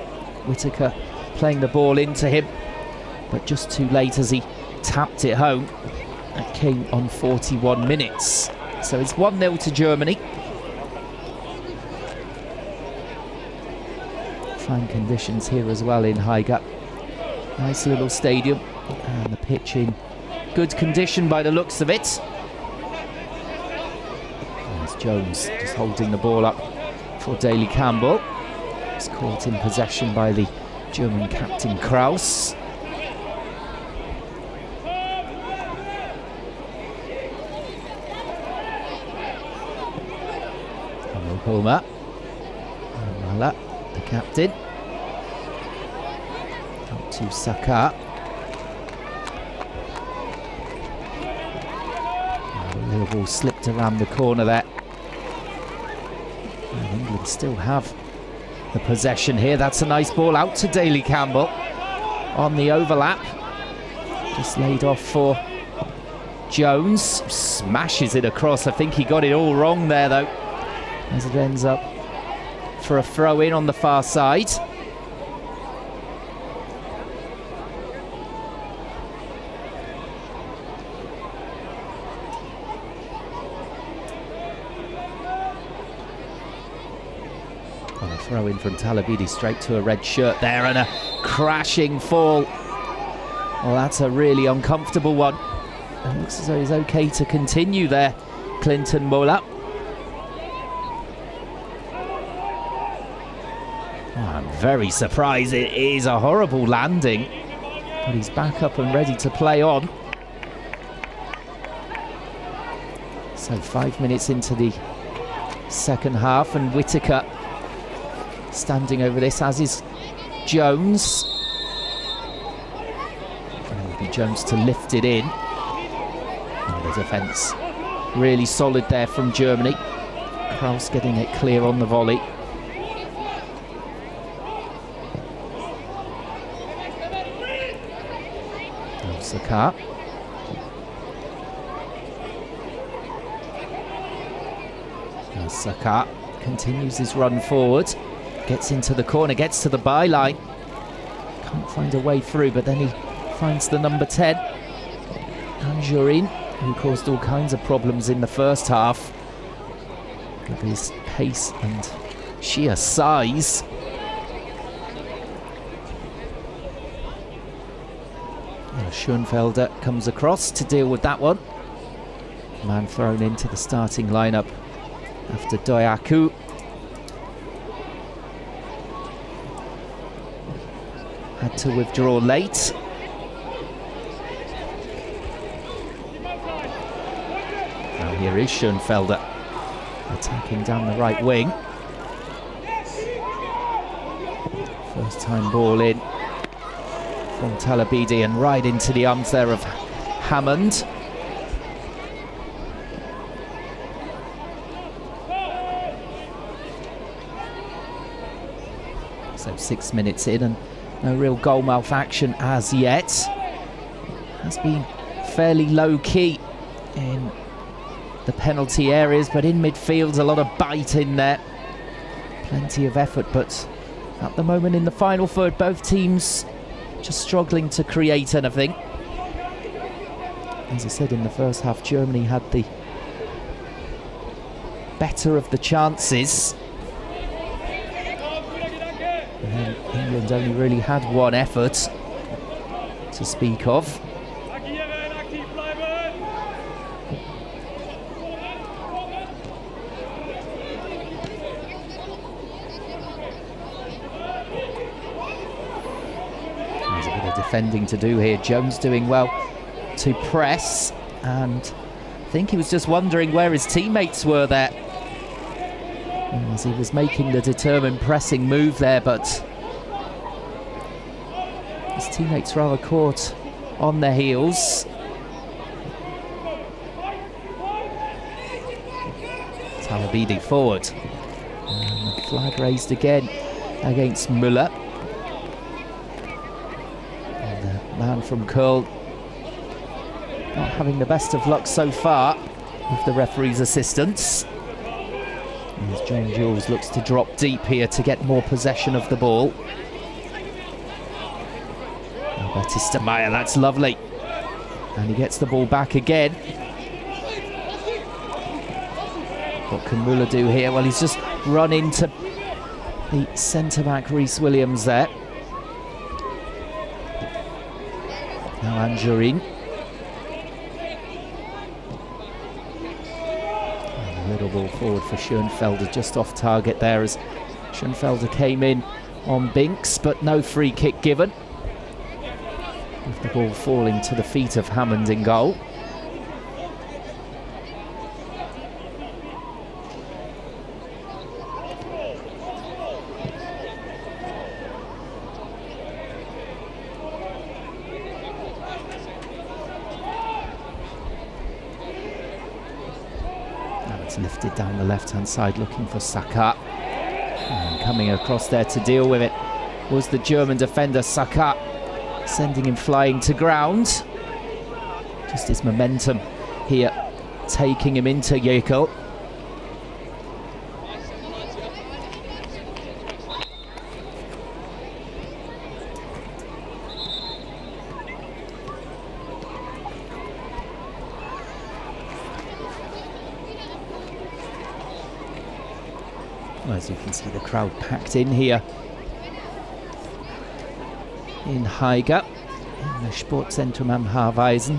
Whittaker playing the ball into him, but just too late as he tapped it home. It came on 41 minutes. So it's 1-0 to Germany. Fine conditions here as well in Highgate. Nice little stadium, and the pitch in good condition by the looks of it. There's Jones just holding the ball up for Daley Campbell. It's caught in possession by the German captain Kraus. Homer, Mala, the captain, up to Saka. The little ball slipped around the corner there. And England still have the possession here. That's a nice ball out to Daley Campbell on the overlap. Just laid off for Jones. Smashes it across. I think he got it all wrong there, though, as it ends up for a throw-in on the far side. And a throw-in from Talabidi straight to a red shirt there, and a crashing fall. Well, that's a really uncomfortable one. It looks as though he's okay to continue there, Clinton Mola. I'm very surprised. It is a horrible landing, but he's back up and ready to play on. So 5 minutes into the second half, and Whittaker standing over this, as is Jones. And it'll be Jones to lift it in. And the defence really solid there from Germany. Kraus getting it clear on the volley. Saka. And Saka continues his run forward, gets into the corner, gets to the byline, can't find a way through, but then he finds the number 10, Anjurin, who caused all kinds of problems in the first half with his pace and sheer size. Schoenfelder comes across to deal with that one. Man thrown into the starting lineup after Doyaku. Had to withdraw late. Now here is Schoenfelder attacking down the right wing. First time ball in from Talabidi and right into the arms there of Hammond. So 6 minutes in and no real goalmouth action as yet. Has been fairly low key in the penalty areas, but in midfield a lot of bite in there. Plenty of effort, but at the moment in the final third both teams just struggling to create anything. As I said, in the first half Germany had the better of the chances. And England only really had one effort to speak of. There's a bit of defending to do here. Jones doing well to press, and I think he was just wondering where his teammates were there as he was making the determined pressing move there, but his teammates rather caught on their heels. Talabidi forward, and the flag raised again against Müller. And the man from Curl not having the best of luck so far with the referee's assistance. As John Jules looks to drop deep here to get more possession of the ball. Oh, Batista Meyer, that's lovely. And he gets the ball back again. What can Müller do here? Well, he's just run into the centre-back Rhys Williams there. Now Anjurin. Little ball forward for Schoenfelder, just off target there as Schoenfelder came in on Binks, but no free kick given. With the ball falling to the feet of Hammond in goal. Lifted down the left-hand side looking for Saka, and coming across there to deal with it was the German defender Saka, sending him flying to ground. Just his momentum here taking him into Jekyll. As you can see, the crowd packed in here in Haiger, in the Sportzentrum am Haarweisen,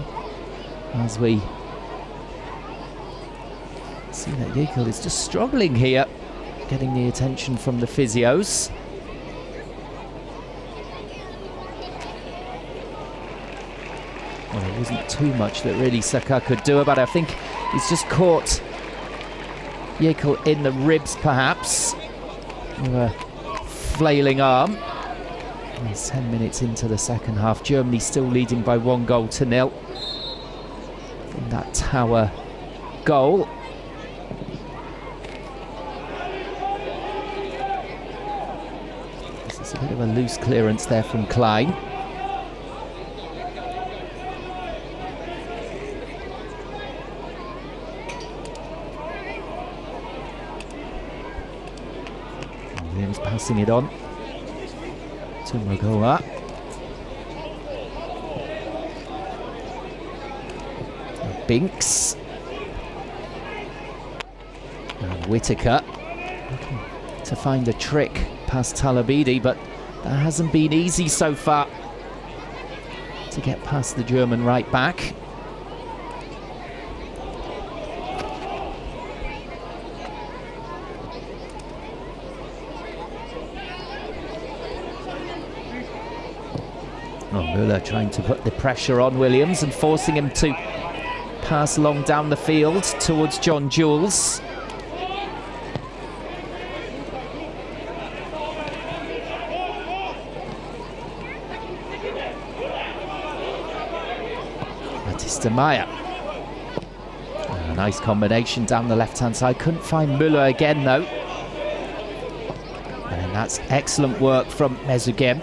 as we see that Jekyll is just struggling here, getting the attention from the physios. Well, there wasn't too much that really Saka could do about it. I think he's just caught Jekyll in the ribs, perhaps, with a flailing arm. And it's 10 minutes into the second half. Germany still leading by 1-0 from that Tower goal. This is a bit of a loose clearance there from Klein. Passing it on to Magoa. Binks. And Whitaker looking to find a trick past Talabidi, but that hasn't been easy so far to get past the German right back. Oh, Müller trying to put the pressure on Williams and forcing him to pass long down the field towards John Jules. Batista Maya. A nice combination down the left-hand side. Couldn't find Müller again, though. And that's excellent work from Mezugem.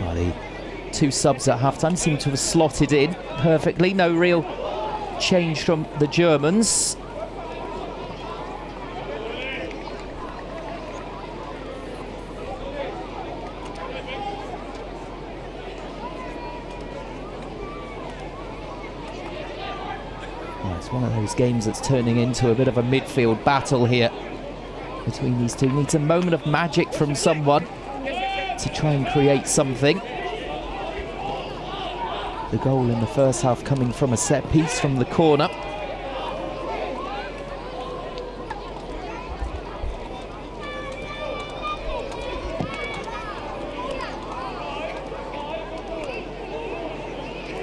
Well, the two subs at half-time seem to have slotted in perfectly. No real change from the Germans. Well, it's one of those games that's turning into a bit of a midfield battle here between these two. Needs a moment of magic from someone to try and create something. The goal in the first half coming from a set piece from the corner.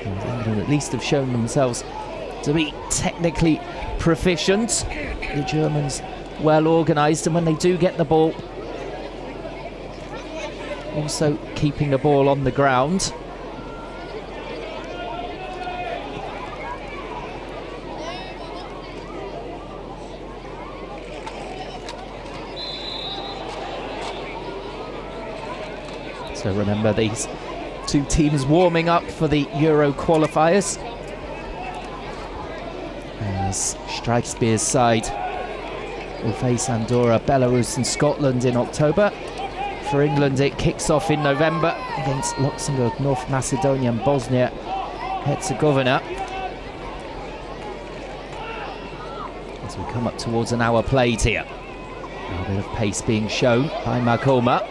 And England at least have shown themselves to be technically proficient. The Germans well organised, and when they do get the ball, also keeping the ball on the ground. So remember, these two teams warming up for the Euro qualifiers, as Strijkspeer's side will face Andorra, Belarus and Scotland in October. For England, it kicks off in November against Luxembourg, North Macedonia and Bosnia-Herzegovina. As we come up towards an hour played here. A bit of pace being shown by Makoma.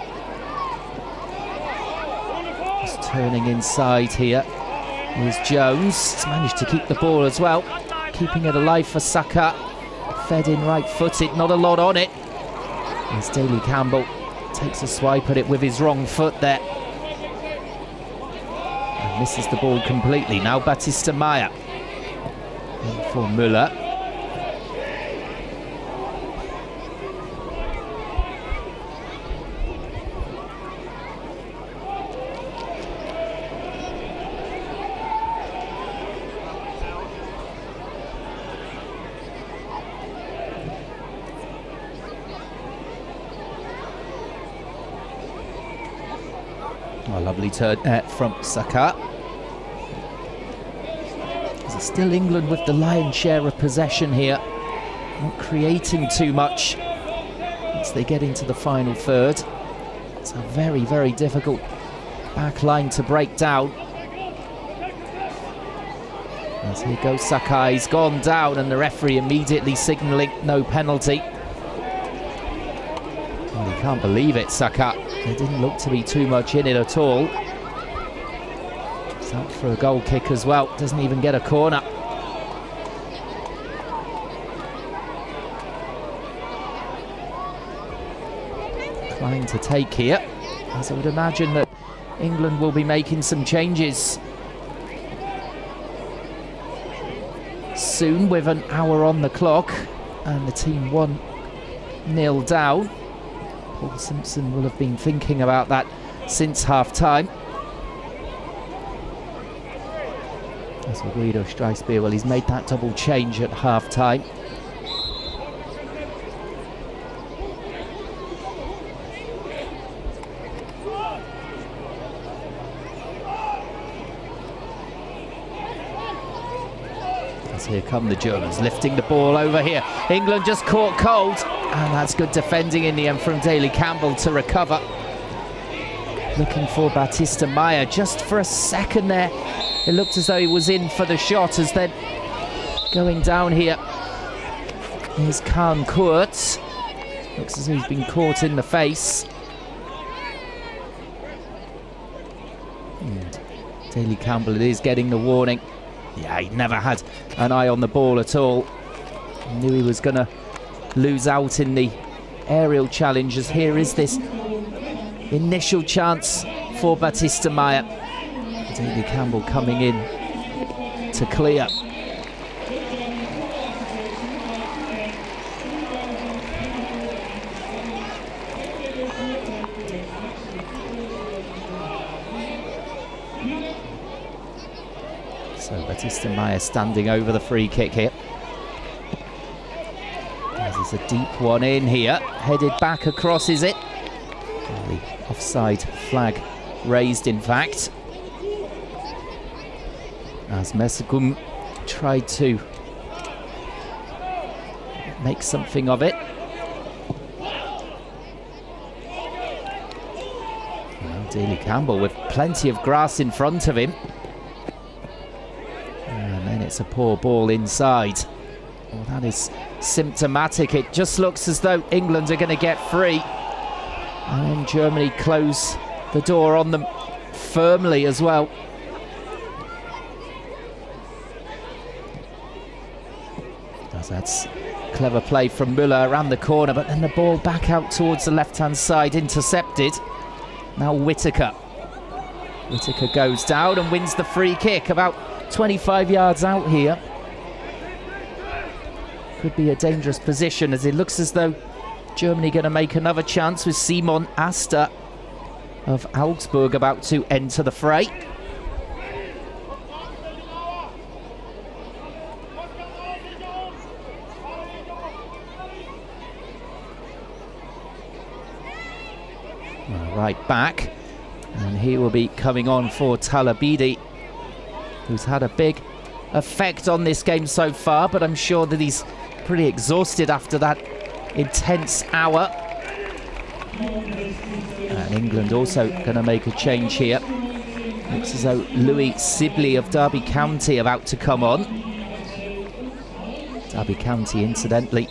Just turning inside here is Jones. He's managed to keep the ball as well, keeping it alive for Saka. Fed in right-footed, not a lot on it. As Daley Campbell takes a swipe at it with his wrong foot there. And misses the ball completely. Now Batista Maya. In for Müller. A lovely turn from Saka. It's still England with the lion's share of possession here, not creating too much once they get into the final third. It's a very, very difficult back line to break down. As here goes Saka, he's gone down, and the referee immediately signalling no penalty. Well, you can't believe it, Saka. There didn't look to be too much in it at all. It's out for a goal kick as well. Doesn't even get a corner. Klein to take here, as I would imagine that England will be making some changes soon, with an hour on the clock and the team 1-0 down. Paul Simpson will have been thinking about that since half-time. As for Guido Strijkspeer, well, he's made that double change at half-time. As here come the Germans, lifting the ball over here. England just caught cold, and that's good defending in the end from Daley Campbell to recover. Looking for Baptista Maya just for a second there. It looked as though he was in for the shot, as then going down here. Here's Khan Kurtz. Looks as though he's been caught in the face. And Daley Campbell, it is getting the warning. Yeah, he never had an eye on the ball at all. Knew he was going to lose out in the aerial challenges. Here is this initial chance for Baptista Maya. Daley Campbell coming in to clear. So Baptista Maya standing over the free kick here. There's a deep one in here, headed back across, is it? The offside flag raised, in fact, as Mesagum tried to make something of it. Well, Daley Campbell with plenty of grass in front of him. And then it's a poor ball inside. Well, that is symptomatic. It just looks as though England are going to get free. And then Germany close the door on them firmly as well. That's clever play from Müller around the corner, but then the ball back out towards the left-hand side, intercepted. Now Whittaker. Whittaker goes down and wins the free kick, about 25 yards out here. Could be a dangerous position, as it looks as though Germany going to make another chance with Simon Asta of Augsburg about to enter the fray. Right back, and he will be coming on for Talabidi, who's had a big effect on this game so far, but I'm sure that he's pretty exhausted after that intense hour. And England also going to make a change here. Looks as though Louis Sibley of Derby County about to come on. Derby County, incidentally,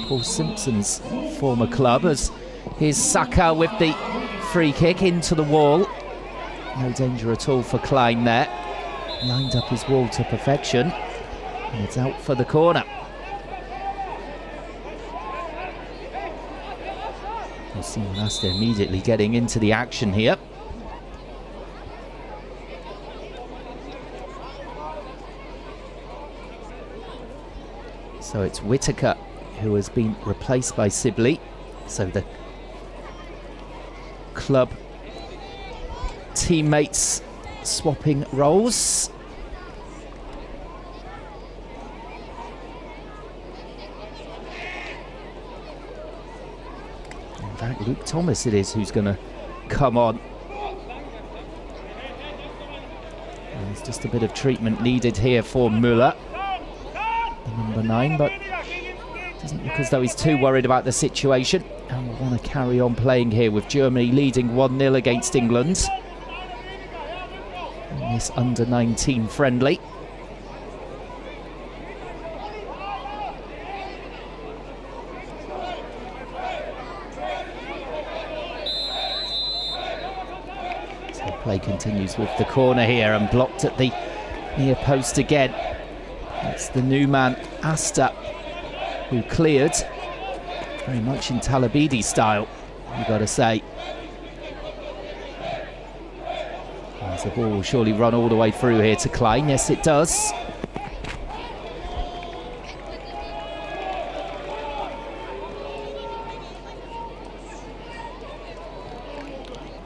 Paul Simpson's former club. As here's Saka with the free kick into the wall. No danger at all for Klein there. Lined up his wall to perfection. And it's out for the corner. Simon Asta immediately getting into the action here. So it's Whittaker who has been replaced by Sibley. So the club teammates swapping roles. In fact, Luke Thomas it is who's going to come on. And there's just a bit of treatment needed here for Müller, the number 9, but doesn't look as though he's too worried about the situation. And we'll want to carry on playing here with Germany leading 1-0 against England in this under-19 friendly. So play continues with the corner here, and blocked at the near post again. It's the new man, Asta, who cleared. Very much in Talabidi style, you've got to say. As the ball will surely run all the way through here to Klein. Yes, it does.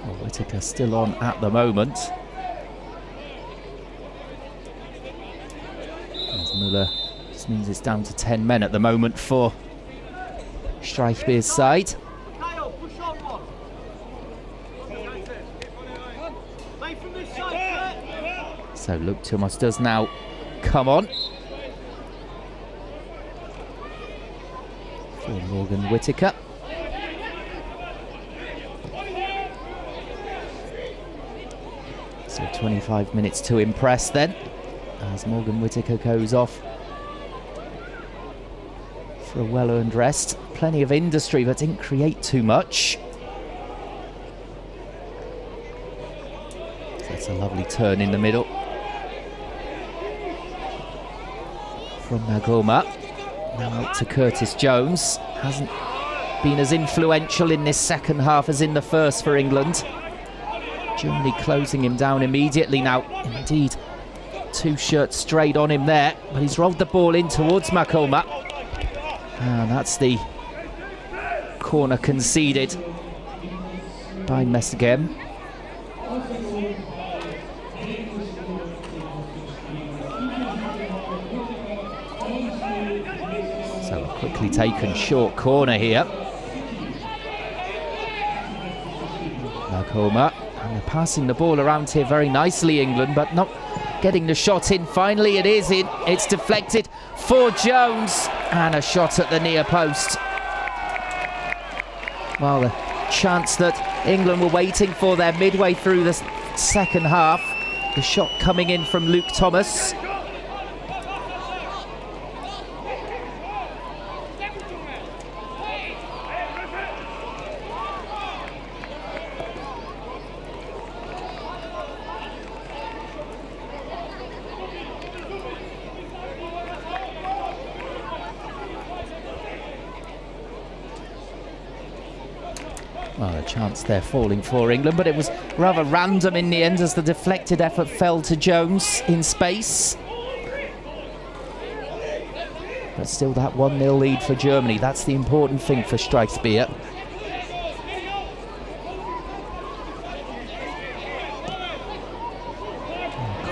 Well, Whittaker still on at the moment. As Müller, this means it's down to 10 men at the moment for Streichbeer's side. So Luke Thomas does now come on. for Morgan Whittaker. So 25 minutes to impress then, as Morgan Whittaker goes off for a well-earned rest. Plenty of industry, but didn't create too much. So that's a lovely turn in the middle from Nagoma. Now out to Curtis Jones. Hasn't been as influential in this second half as in the first for England. Germany closing him down immediately now. Indeed, 2 shirts straight on him there, but he's rolled the ball in towards Makoma. And that's the corner conceded by Mesegem. So a quickly taken short corner here. Makoma. And they're passing the ball around here very nicely, England, but not getting the shot in. Finally it is in. It's deflected for Jones, and a shot at the near post. Well, the chance that England were waiting for there midway through the second half. The shot coming in from Luke Thomas. Well, a chance there falling for England, but it was rather random in the end as the deflected effort fell to Jones in space. But still that 1-0 lead for Germany. That's the important thing for Streichsbier.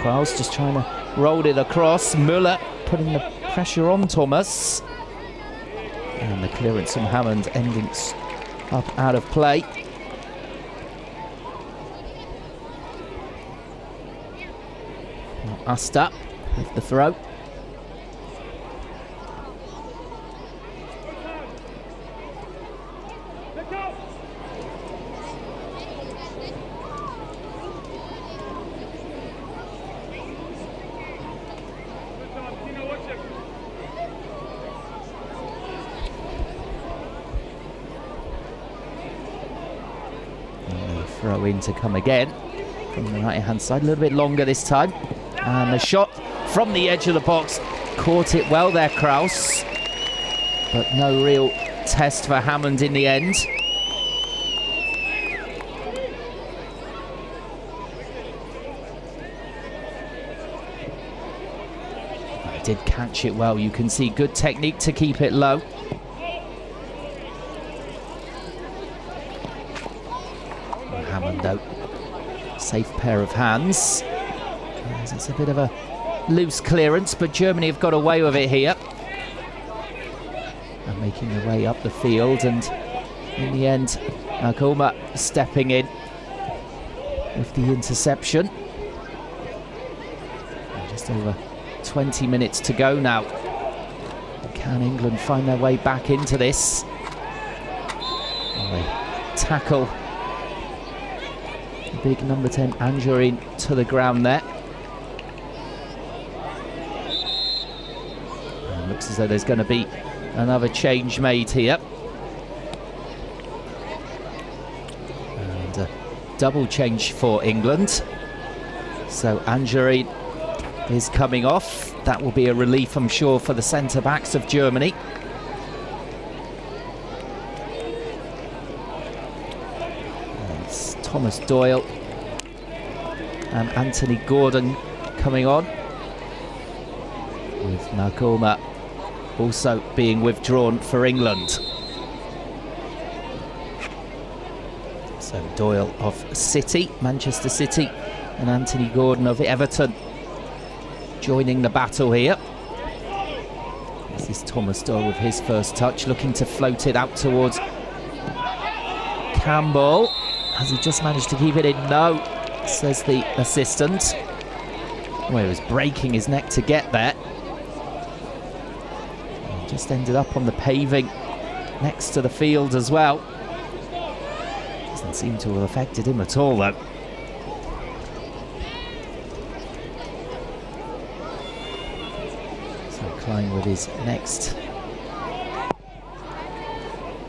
Kraus just trying to roll it across. Müller putting the pressure on Thomas. And the clearance from Hammond ending up out of play. Asta with the throw. Throw in to come again from the right hand side, a little bit longer this time, and the shot from the edge of the box caught it well there, Kraus, but no real test for Hammond in the end. He did catch it well, you can see good technique to keep it low. Hammond though, safe pair of hands. It's a bit of a loose clearance, but Germany have got away with it here. And making their way up the field, and in the end, Nagoma stepping in with the interception. And just over 20 minutes to go now. Can England find their way back into this? Well, they tackle big number 10 Anjorin to the ground there. And looks as though there's going to be another change made here. And a double change for England. So Anjorin is coming off. That will be a relief, I'm sure, for the centre-backs of Germany. Thomas Doyle and Anthony Gordon coming on, with Nagoma also being withdrawn for England. So Doyle of City, Manchester City, and Anthony Gordon of Everton joining the battle here. This is Thomas Doyle with his first touch, looking to float it out towards Campbell. Has he just managed to keep it in? No, says the assistant. Well, he was breaking his neck to get there. And just ended up on the paving next to the field as well. Doesn't seem to have affected him at all, though. So Klein with his next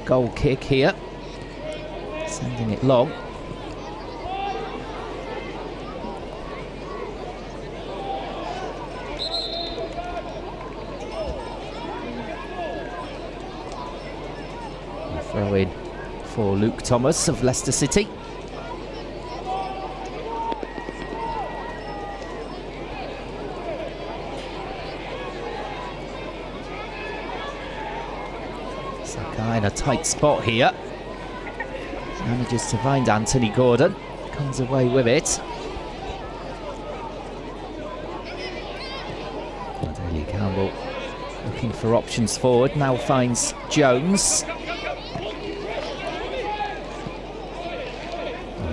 goal kick here, sending it long. Throw in for Luke Thomas of Leicester City. Sakai in a tight spot here. Manages to find Anthony Gordon. Comes away with it. Daly Campbell looking for options forward. Now finds Jones.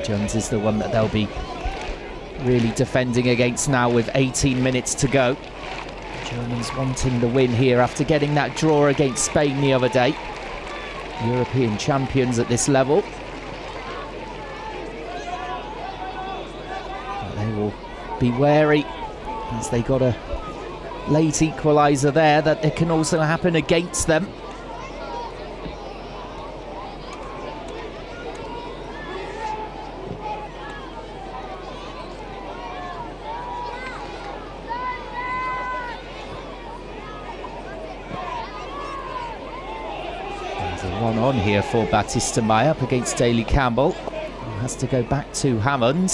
Jones is the one that they'll be really defending against now with 18 minutes to go. Germans wanting the win here after getting that draw against Spain the other day. European champions at this level. But they will be wary as they got a late equaliser there that it can also happen against them. One on here for Batista Mai up against Daly Campbell. He has to go back to Hammond.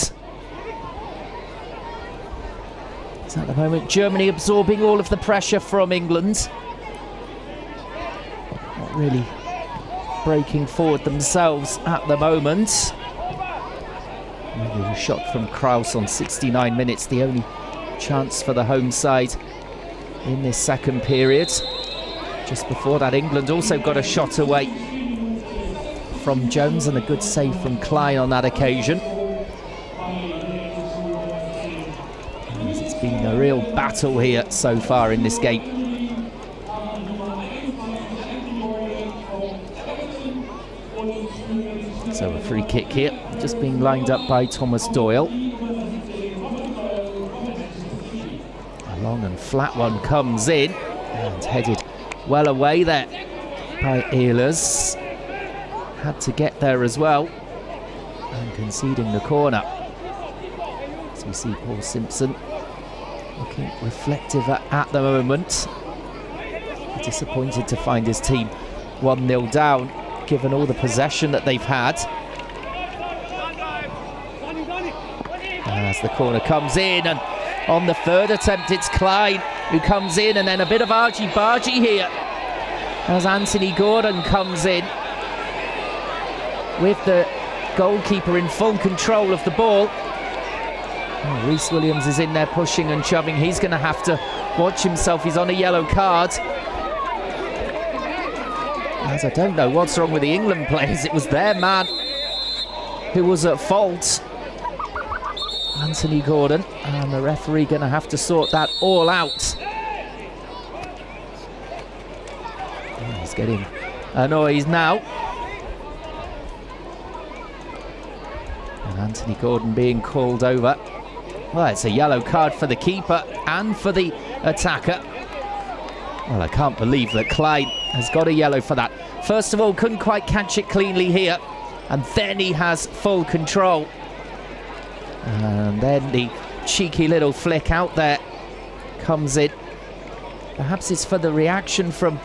So at the moment, Germany absorbing all of the pressure from England. Not really breaking forward themselves at the moment. Maybe a shot from Kraus on 69 minutes, the only chance for the home side in this second period. Just before that, England also got a shot away from Jones and a good save from Klein on that occasion. It's been a real battle here so far in this game. So a free kick here, just being lined up by Thomas Doyle. A long and flat one comes in and headed well away there by Ehlers. Had to get there as well and conceding the corner. As we see Paul Simpson looking reflective at the moment. Disappointed to find his team 1-0 down given all the possession that they've had. As the corner comes in, and on the third attempt it's Klein who comes in, and then a bit of argy-bargy here as Anthony Gordon comes in with the goalkeeper in full control of the ball. Oh, Rhys Williams is in there pushing and shoving. He's going to have to watch himself. He's on a yellow card. As I don't know what's wrong with the England players. It was their man who was at fault, Anthony Gordon, and the referee going to have to sort that all out. Oh, he's getting annoyed now. And Anthony Gordon being called over. Well, it's a yellow card for the keeper and for the attacker. Well, I can't believe that Klein has got a yellow for that. First of all, couldn't quite catch it cleanly here, and then he has full control. And then the cheeky little flick out there comes in. Perhaps it's for the reaction from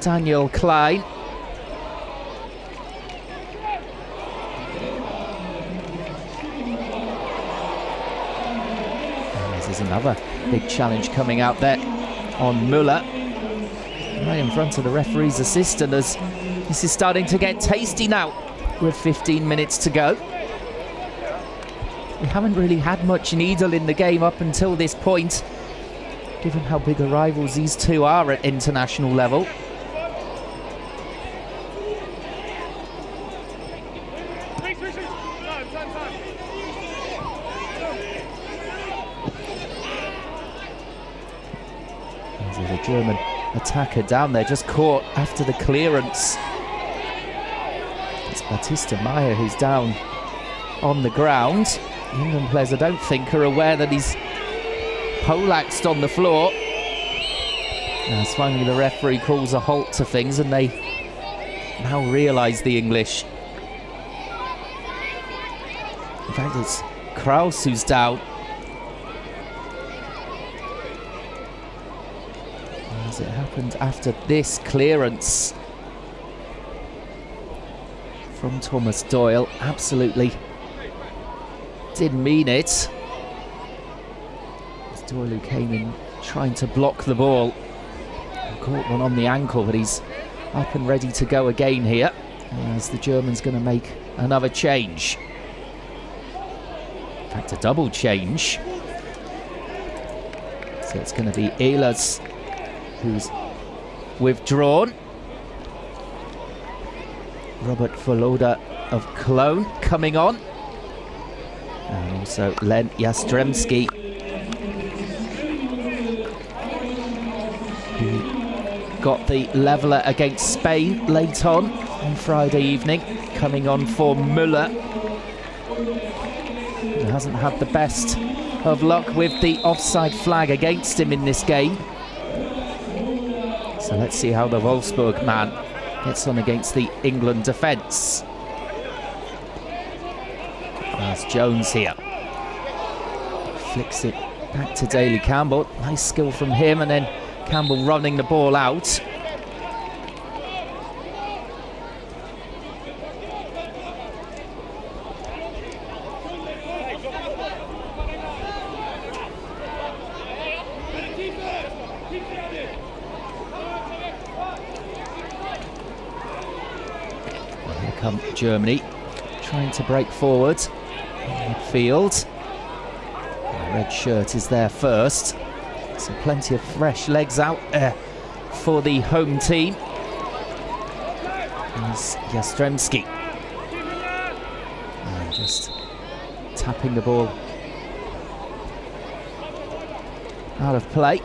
Daniel Klein. And this is another big challenge coming out there on Müller. Right in front of the referee's assistant, as this is starting to get tasty now with 15 minutes to go. We haven't really had much needle in the game up until this point, given how big of rivals these two are at international level. There's a German attacker down there, just caught after the clearance. It's Batista Meyer who's down on the ground. England players, I don't think, are aware that he's poleaxed on the floor. As finally the referee calls a halt to things, and they now realise, the English. In fact, it's Kraus who's down. As it happened after this clearance from Thomas Doyle, absolutely didn't mean it. It's Doyle who came in trying to block the ball. Caught one on the ankle, but he's up and ready to go again here, as the German's going to make another change. In fact, a double change. So it's going to be Ehlers who's withdrawn. Robert Voloda of Cologne coming on. And also Len Jastrzębski, who got the leveller against Spain late on Friday evening, coming on for Müller. He hasn't had the best of luck with the offside flag against him in this game. So let's see how the Wolfsburg man gets on against the England defence. There's Jones here. Flicks it back to Daley Campbell. Nice skill from him, and then Campbell running the ball out. Well, here come Germany, trying to break forward in midfield. The red shirt is there first. So plenty of fresh legs out for the home team. There's Jastrzębski. And just tapping the ball out of play.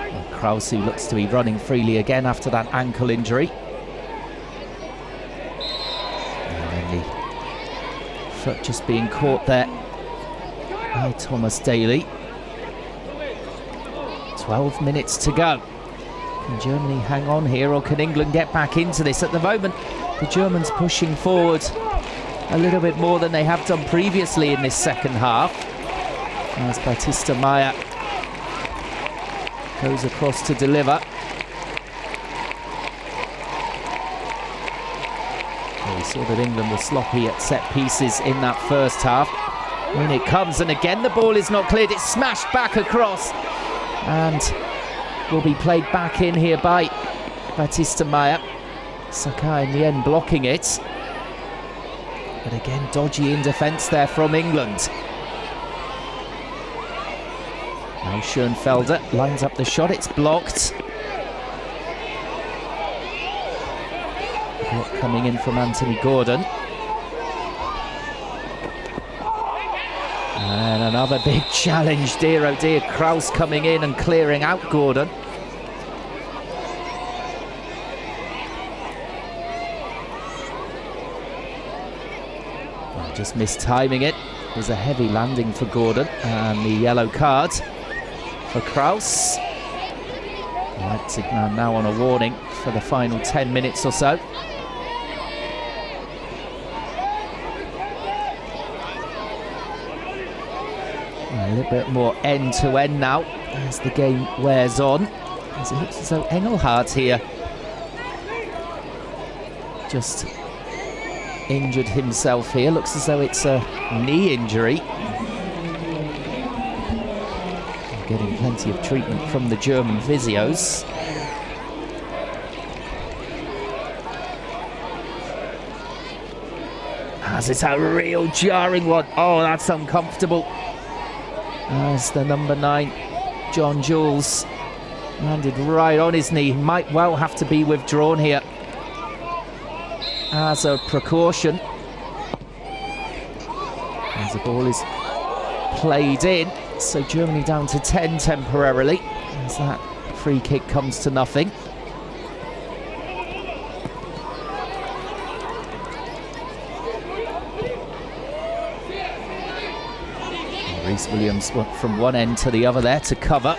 And Kraus, who looks to be running freely again after that ankle injury. Foot just being caught there by Thomas Daley. 12 minutes to go. Can Germany hang on here, or can England get back into this? At the moment, the Germans pushing forward a little bit more than they have done previously in this second half. As Batista Meyer goes across to deliver. We saw that England was sloppy at set pieces in that first half. When it comes, and again the ball is not cleared, it's smashed back across and will be played back in here by Batista Meyer. Sakai in the end blocking it. But again, dodgy in defence there from England. Now Schoenfelder lines up the shot, it's blocked. Block coming in from Anthony Gordon. And another big challenge, dear oh dear. Kraus coming in and clearing out Gordon. Just mistiming it. It was a heavy landing for Gordon, and the yellow card for Kraus. Leipzig man now on a warning for the final 10 minutes or so. A little bit more end-to-end now as the game wears on. As it looks as though Engelhardt here just injured himself here. Looks as though it's a knee injury. Getting plenty of treatment from the German physios. As it's a real jarring one. Oh, that's uncomfortable. As the number 9, John Jules, landed right on his knee. Might well have to be withdrawn here. as a precaution. As the ball is played in, so Germany down to 10 temporarily as that free kick comes to nothing. Reece Williams went from one end to the other there to cover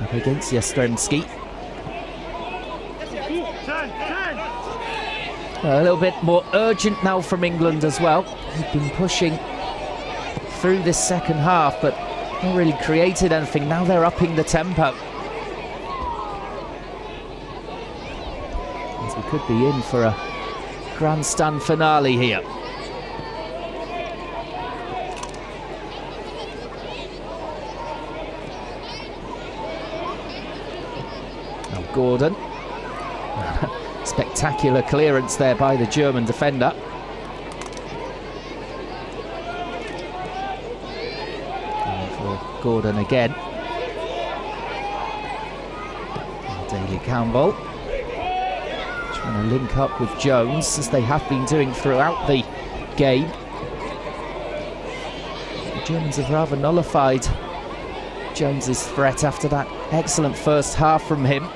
up against Jastrzębski. A little bit more urgent now from England as well. They've been pushing through this second half, but not really created anything. Now they're upping the tempo. As we could be in for a grandstand finale here. Now Gordon. Spectacular clearance there by the German defender. And for Gordon again. Daley Campbell trying to link up with Jones, as they have been doing throughout the game. The Germans have rather nullified Jones's threat after that excellent first half from him.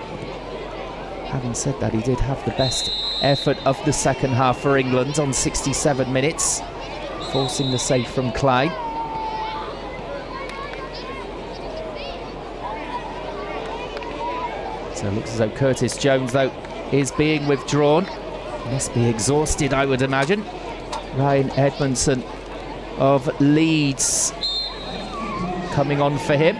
Having said that, he did have the best effort of the second half for England on 67 minutes, forcing the save from Klein. So it looks as though Curtis Jones, though, is being withdrawn. Must be exhausted, I would imagine. Ryan Edmondson of Leeds coming on for him.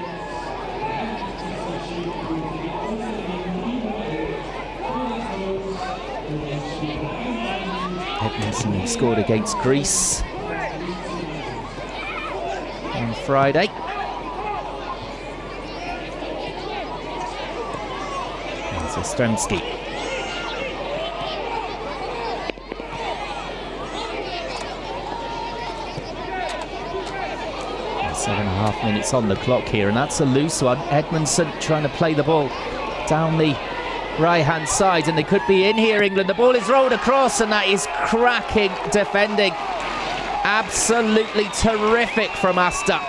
Edmondson, who scored against Greece on Friday. And Jastrzębski. 7.5 minutes on the clock here, and that's a loose one. Edmondson trying to play the ball down the right-hand side, and they could be in here, England. The ball is rolled across, and that is cracking defending. Absolutely terrific from Asta.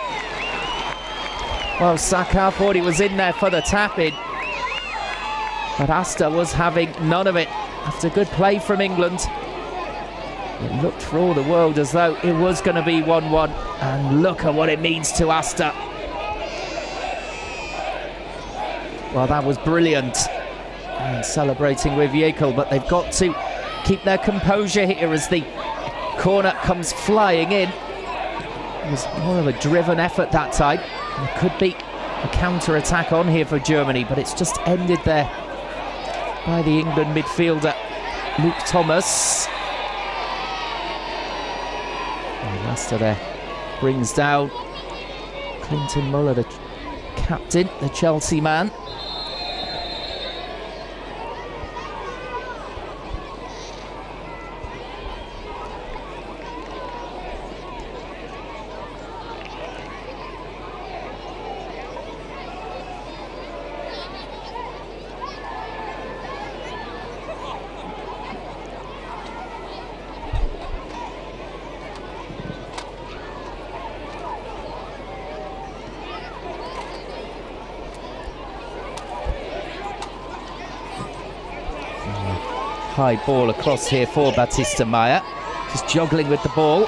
Well, Saka thought he was in there for the tap-in, but Asta was having none of it. After good play from England, it looked for all the world as though it was going to be 1-1, and look at what it means to Asta. Well, that was brilliant. And celebrating with Yekel, but they've got to keep their composure here as the corner comes flying in. It was more of a driven effort that time. There could be a counter-attack on here for Germany, but it's just ended there by the England midfielder Luke Thomas. And Asta there brings down Clinton Muller, the captain, the Chelsea man. High ball across here for Batista Meyer, just juggling with the ball,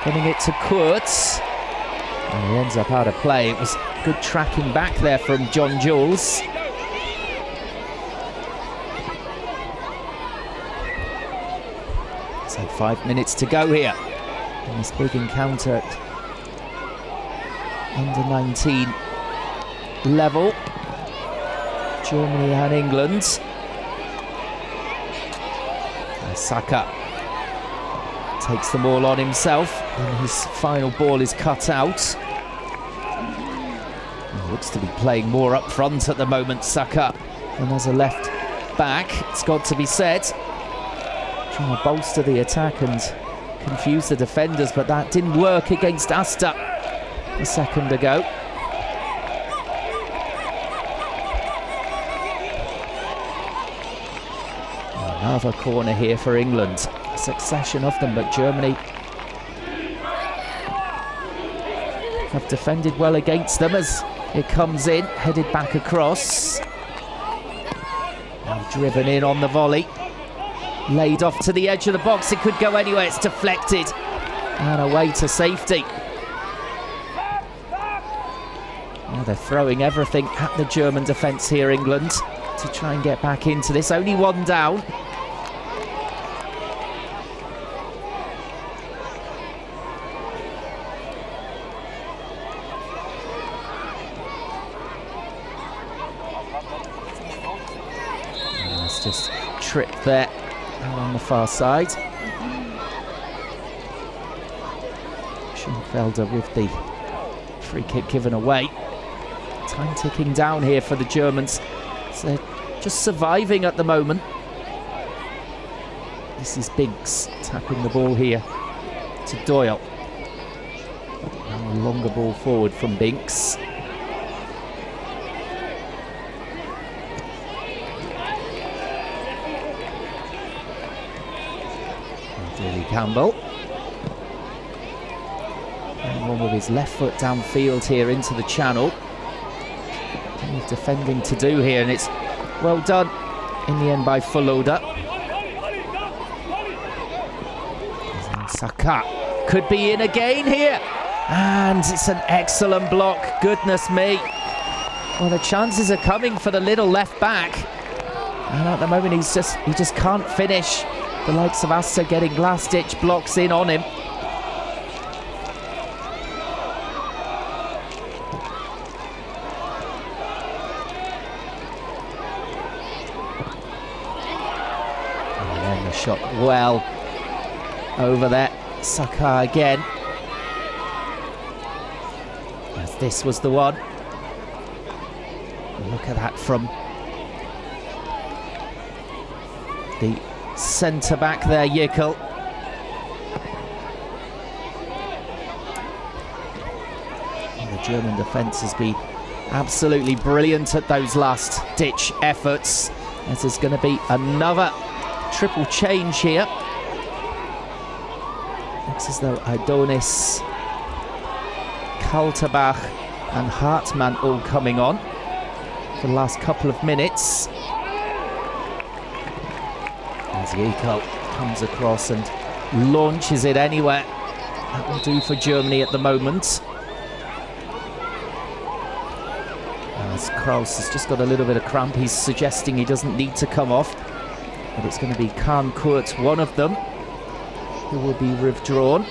getting it to Kurtz, and he ends up out of play. It was good tracking back there from John Jules. So 5 minutes to go here in this big encounter at under 19 level, Germany and England. Saka takes them all on himself, and his final ball is cut out. He looks to be playing more up front at the moment, Saka, and as a left back, it's got to be said. Trying to bolster the attack and confuse the defenders, but that didn't work against Asta a second ago. Another corner here for England. A succession of them, but Germany have defended well against them as it comes in, headed back across. Now driven in on the volley. Laid off to the edge of the box. It could go anywhere. It's deflected. And away to safety. Now they're throwing everything at the German defence here, England, to try and get back into this. Only one down. Just tripped there on the far side. Schoenfelder with the free kick given away. Time ticking down here for the Germans. So they're just surviving at the moment. This is Binks tapping the ball here to Doyle. Now a longer ball forward from Binks. Campbell. And one with his left foot downfield here into the channel. Plenty of defending to do here, and it's well done in the end by Fulloda. Saka could be in again here, and it's an excellent block. Goodness me. Well, the chances are coming for the little left back, and at the moment he just can't finish. The likes of Asta getting last-ditch blocks in on him. And then the shot well over there. Saka again. As this was the one. Look at that from the centre back there, Yickel. And the German defence has been absolutely brilliant at those last ditch efforts. As there's going to be another triple change here. Looks as though Adonis, Kalterbach and Hartmann all coming on for the last couple of minutes. As Yickel comes across and launches it anywhere. That will do for Germany at the moment. As Kraus has just got a little bit of cramp, he's suggesting he doesn't need to come off. But it's going to be Khan Kurt, one of them, who will be withdrawn.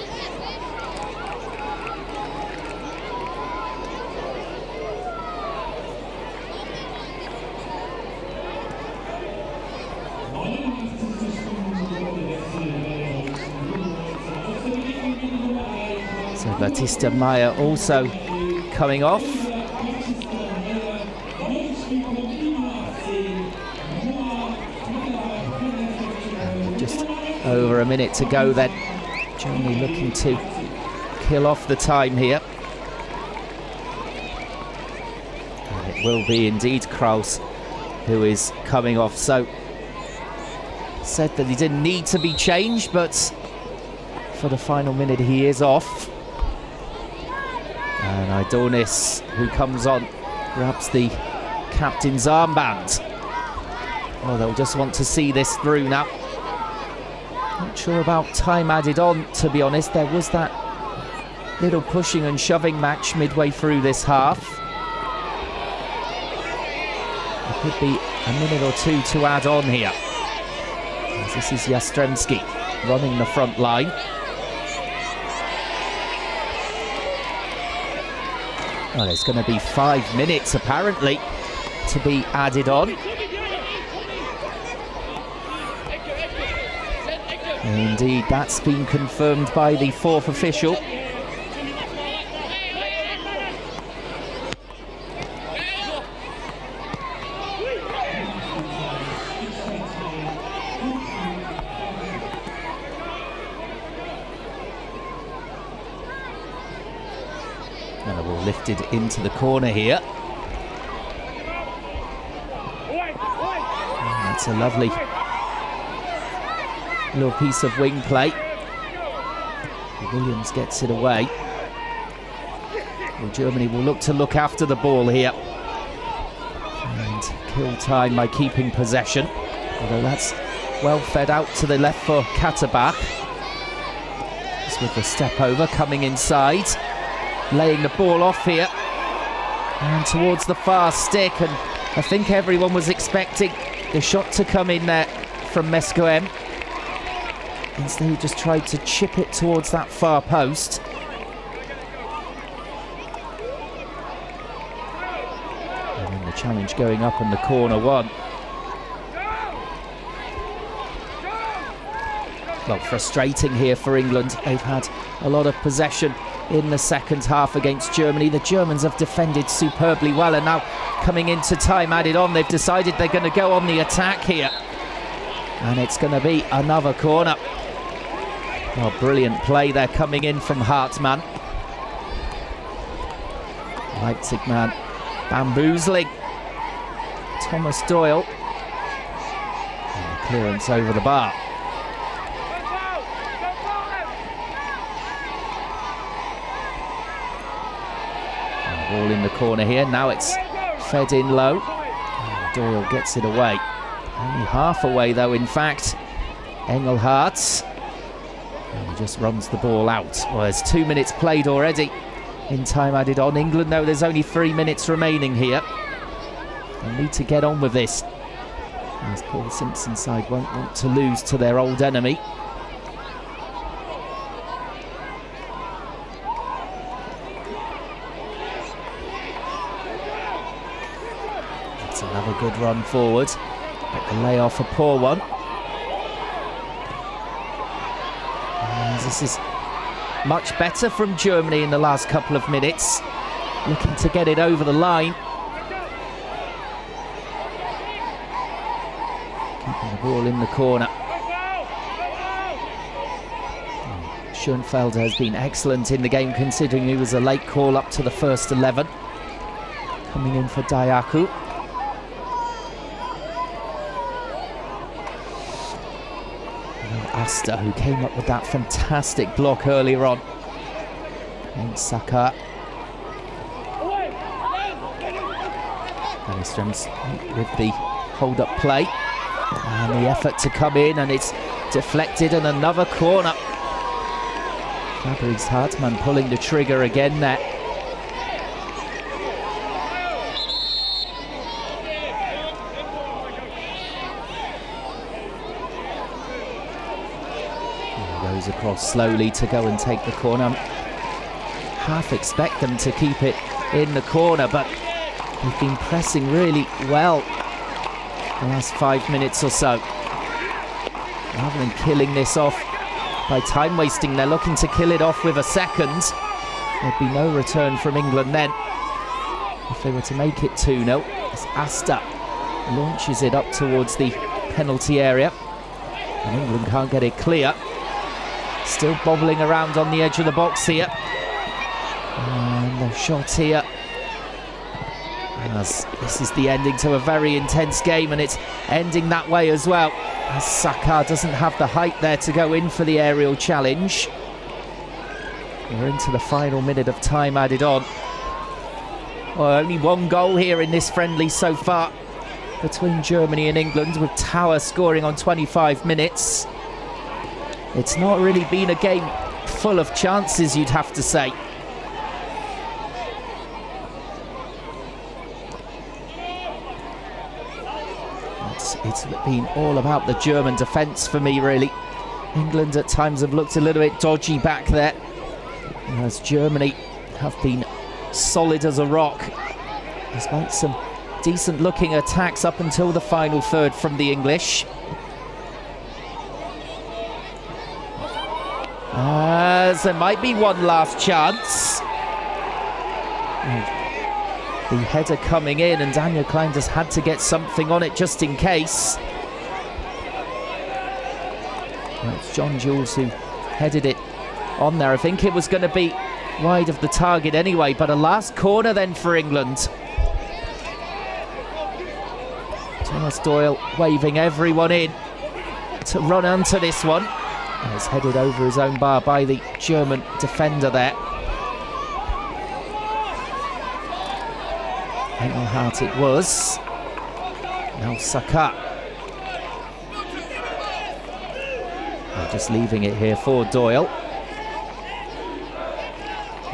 So Batista Meyer also coming off. Just over a minute to go then. Germany looking to kill off the time here. And it will be indeed Kraus who is coming off. So said that he didn't need to be changed, but for the final minute he is off. And Adonis, who comes on, grabs the captain's armband. Oh, they'll just want to see this through now. Not sure about time added on, to be honest. There was that little pushing and shoving match midway through this half. There could be a minute or two to add on here. As this is Jastrzębski running the front line. Well, there's going to be 5 minutes apparently to be added on. Indeed, that's been confirmed by the fourth official. And a ball lifted into the corner here. And that's a lovely little piece of wing play. Williams gets it away. Well, Germany will look after the ball here and kill time by keeping possession. Although that's well fed out to the left for Katterbach. Just with the step over, coming inside, laying the ball off here and towards the far stick. And I think everyone was expecting the shot to come in there from Mescoem. Instead, he just tried to chip it towards that far post. And then the challenge going up in the corner one. Well, frustrating here for England. They've had a lot of possession in the second half against Germany. The Germans have defended superbly well, and now coming into time added on, they've decided they're going to go on the attack here. And it's going to be another corner. Oh, brilliant play there coming in from Hartmann. Leipzig man bamboozling Thomas Doyle. And the clearance over the bar. Ball in the corner here. Now it's fed in low. And Doyle gets it away. Only half away though, in fact. Engelhardt. And he just runs the ball out. Well, there's 2 minutes played already in time added on. England, though, there's only 3 minutes remaining here. They need to get on with this, as Paul Simpson's side won't want to lose to their old enemy. That's another good run forward, but the layoff a poor one. This is much better from Germany in the last couple of minutes, looking to get it over the line. Keeping the ball in the corner. Schoenfelder has been excellent in the game, considering he was a late call up to the first 11. Coming in for Dayaku. Asta, who came up with that fantastic block earlier on. And Saka. Lindström's with the hold-up play. And the effort to come in, and it's deflected, and another corner. Fabrice Hartmann pulling the trigger again there. Goes across slowly to go and take the corner. Half expect them to keep it in the corner, but they've been pressing really well the last 5 minutes or so. Rather than killing this off by time wasting, they're looking to kill it off with a second. There'd be no return from England then if they were to make it 2-0. As Asta launches it up towards the penalty area, and England can't get it clear. Still bobbling around on the edge of the box here. And the shot here. As this is the ending to a very intense game, and it's ending that way as well, as Saka doesn't have the height there to go in for the aerial challenge. We're into the final minute of time added on. Well, only one goal here in this friendly so far between Germany and England, with Tower scoring on 25 minutes. It's not really been a game full of chances, you'd have to say. It's been all about the German defence for me, really. England at times have looked a little bit dodgy back there, as Germany have been solid as a rock. Despite some decent looking attacks up until the final third from the English. As there might be one last chance. The header coming in, and Daniel Klein just had to get something on it just in case. Well, it's John Jules who headed it on there. I think it was going to be wide of the target anyway, but a last corner then for England. Thomas Doyle waving everyone in to run onto this one. It's headed over his own bar by the German defender there. Engelhardt it was. Now Saka. They're just leaving it here for Doyle.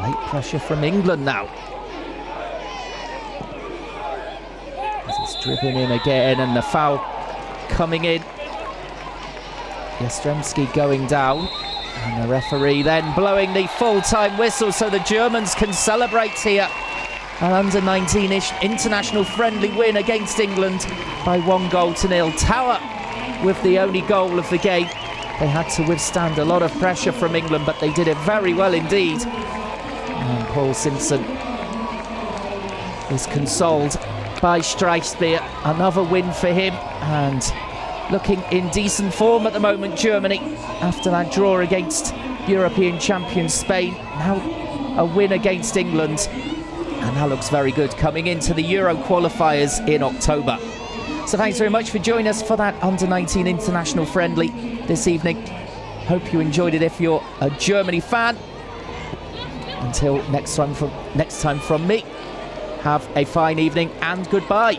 Late pressure from England now. As it's driven in again, and the foul coming in. Jastrzębski going down, and the referee then blowing the full-time whistle so the Germans can celebrate here. An under-19-ish international friendly win against England by 1-0. Tower with the only goal of the game. They had to withstand a lot of pressure from England, but they did it very well indeed. And Paul Simpson is consoled by Streichspeer. Another win for him, and looking in decent form at the moment, Germany, after that draw against European champions Spain. Now a win against England, and that looks very good coming into the Euro qualifiers in October. So thanks very much for joining us for that under-19 international friendly this evening. Hope you enjoyed it if you're a Germany fan. Until next time from me, have a fine evening and goodbye.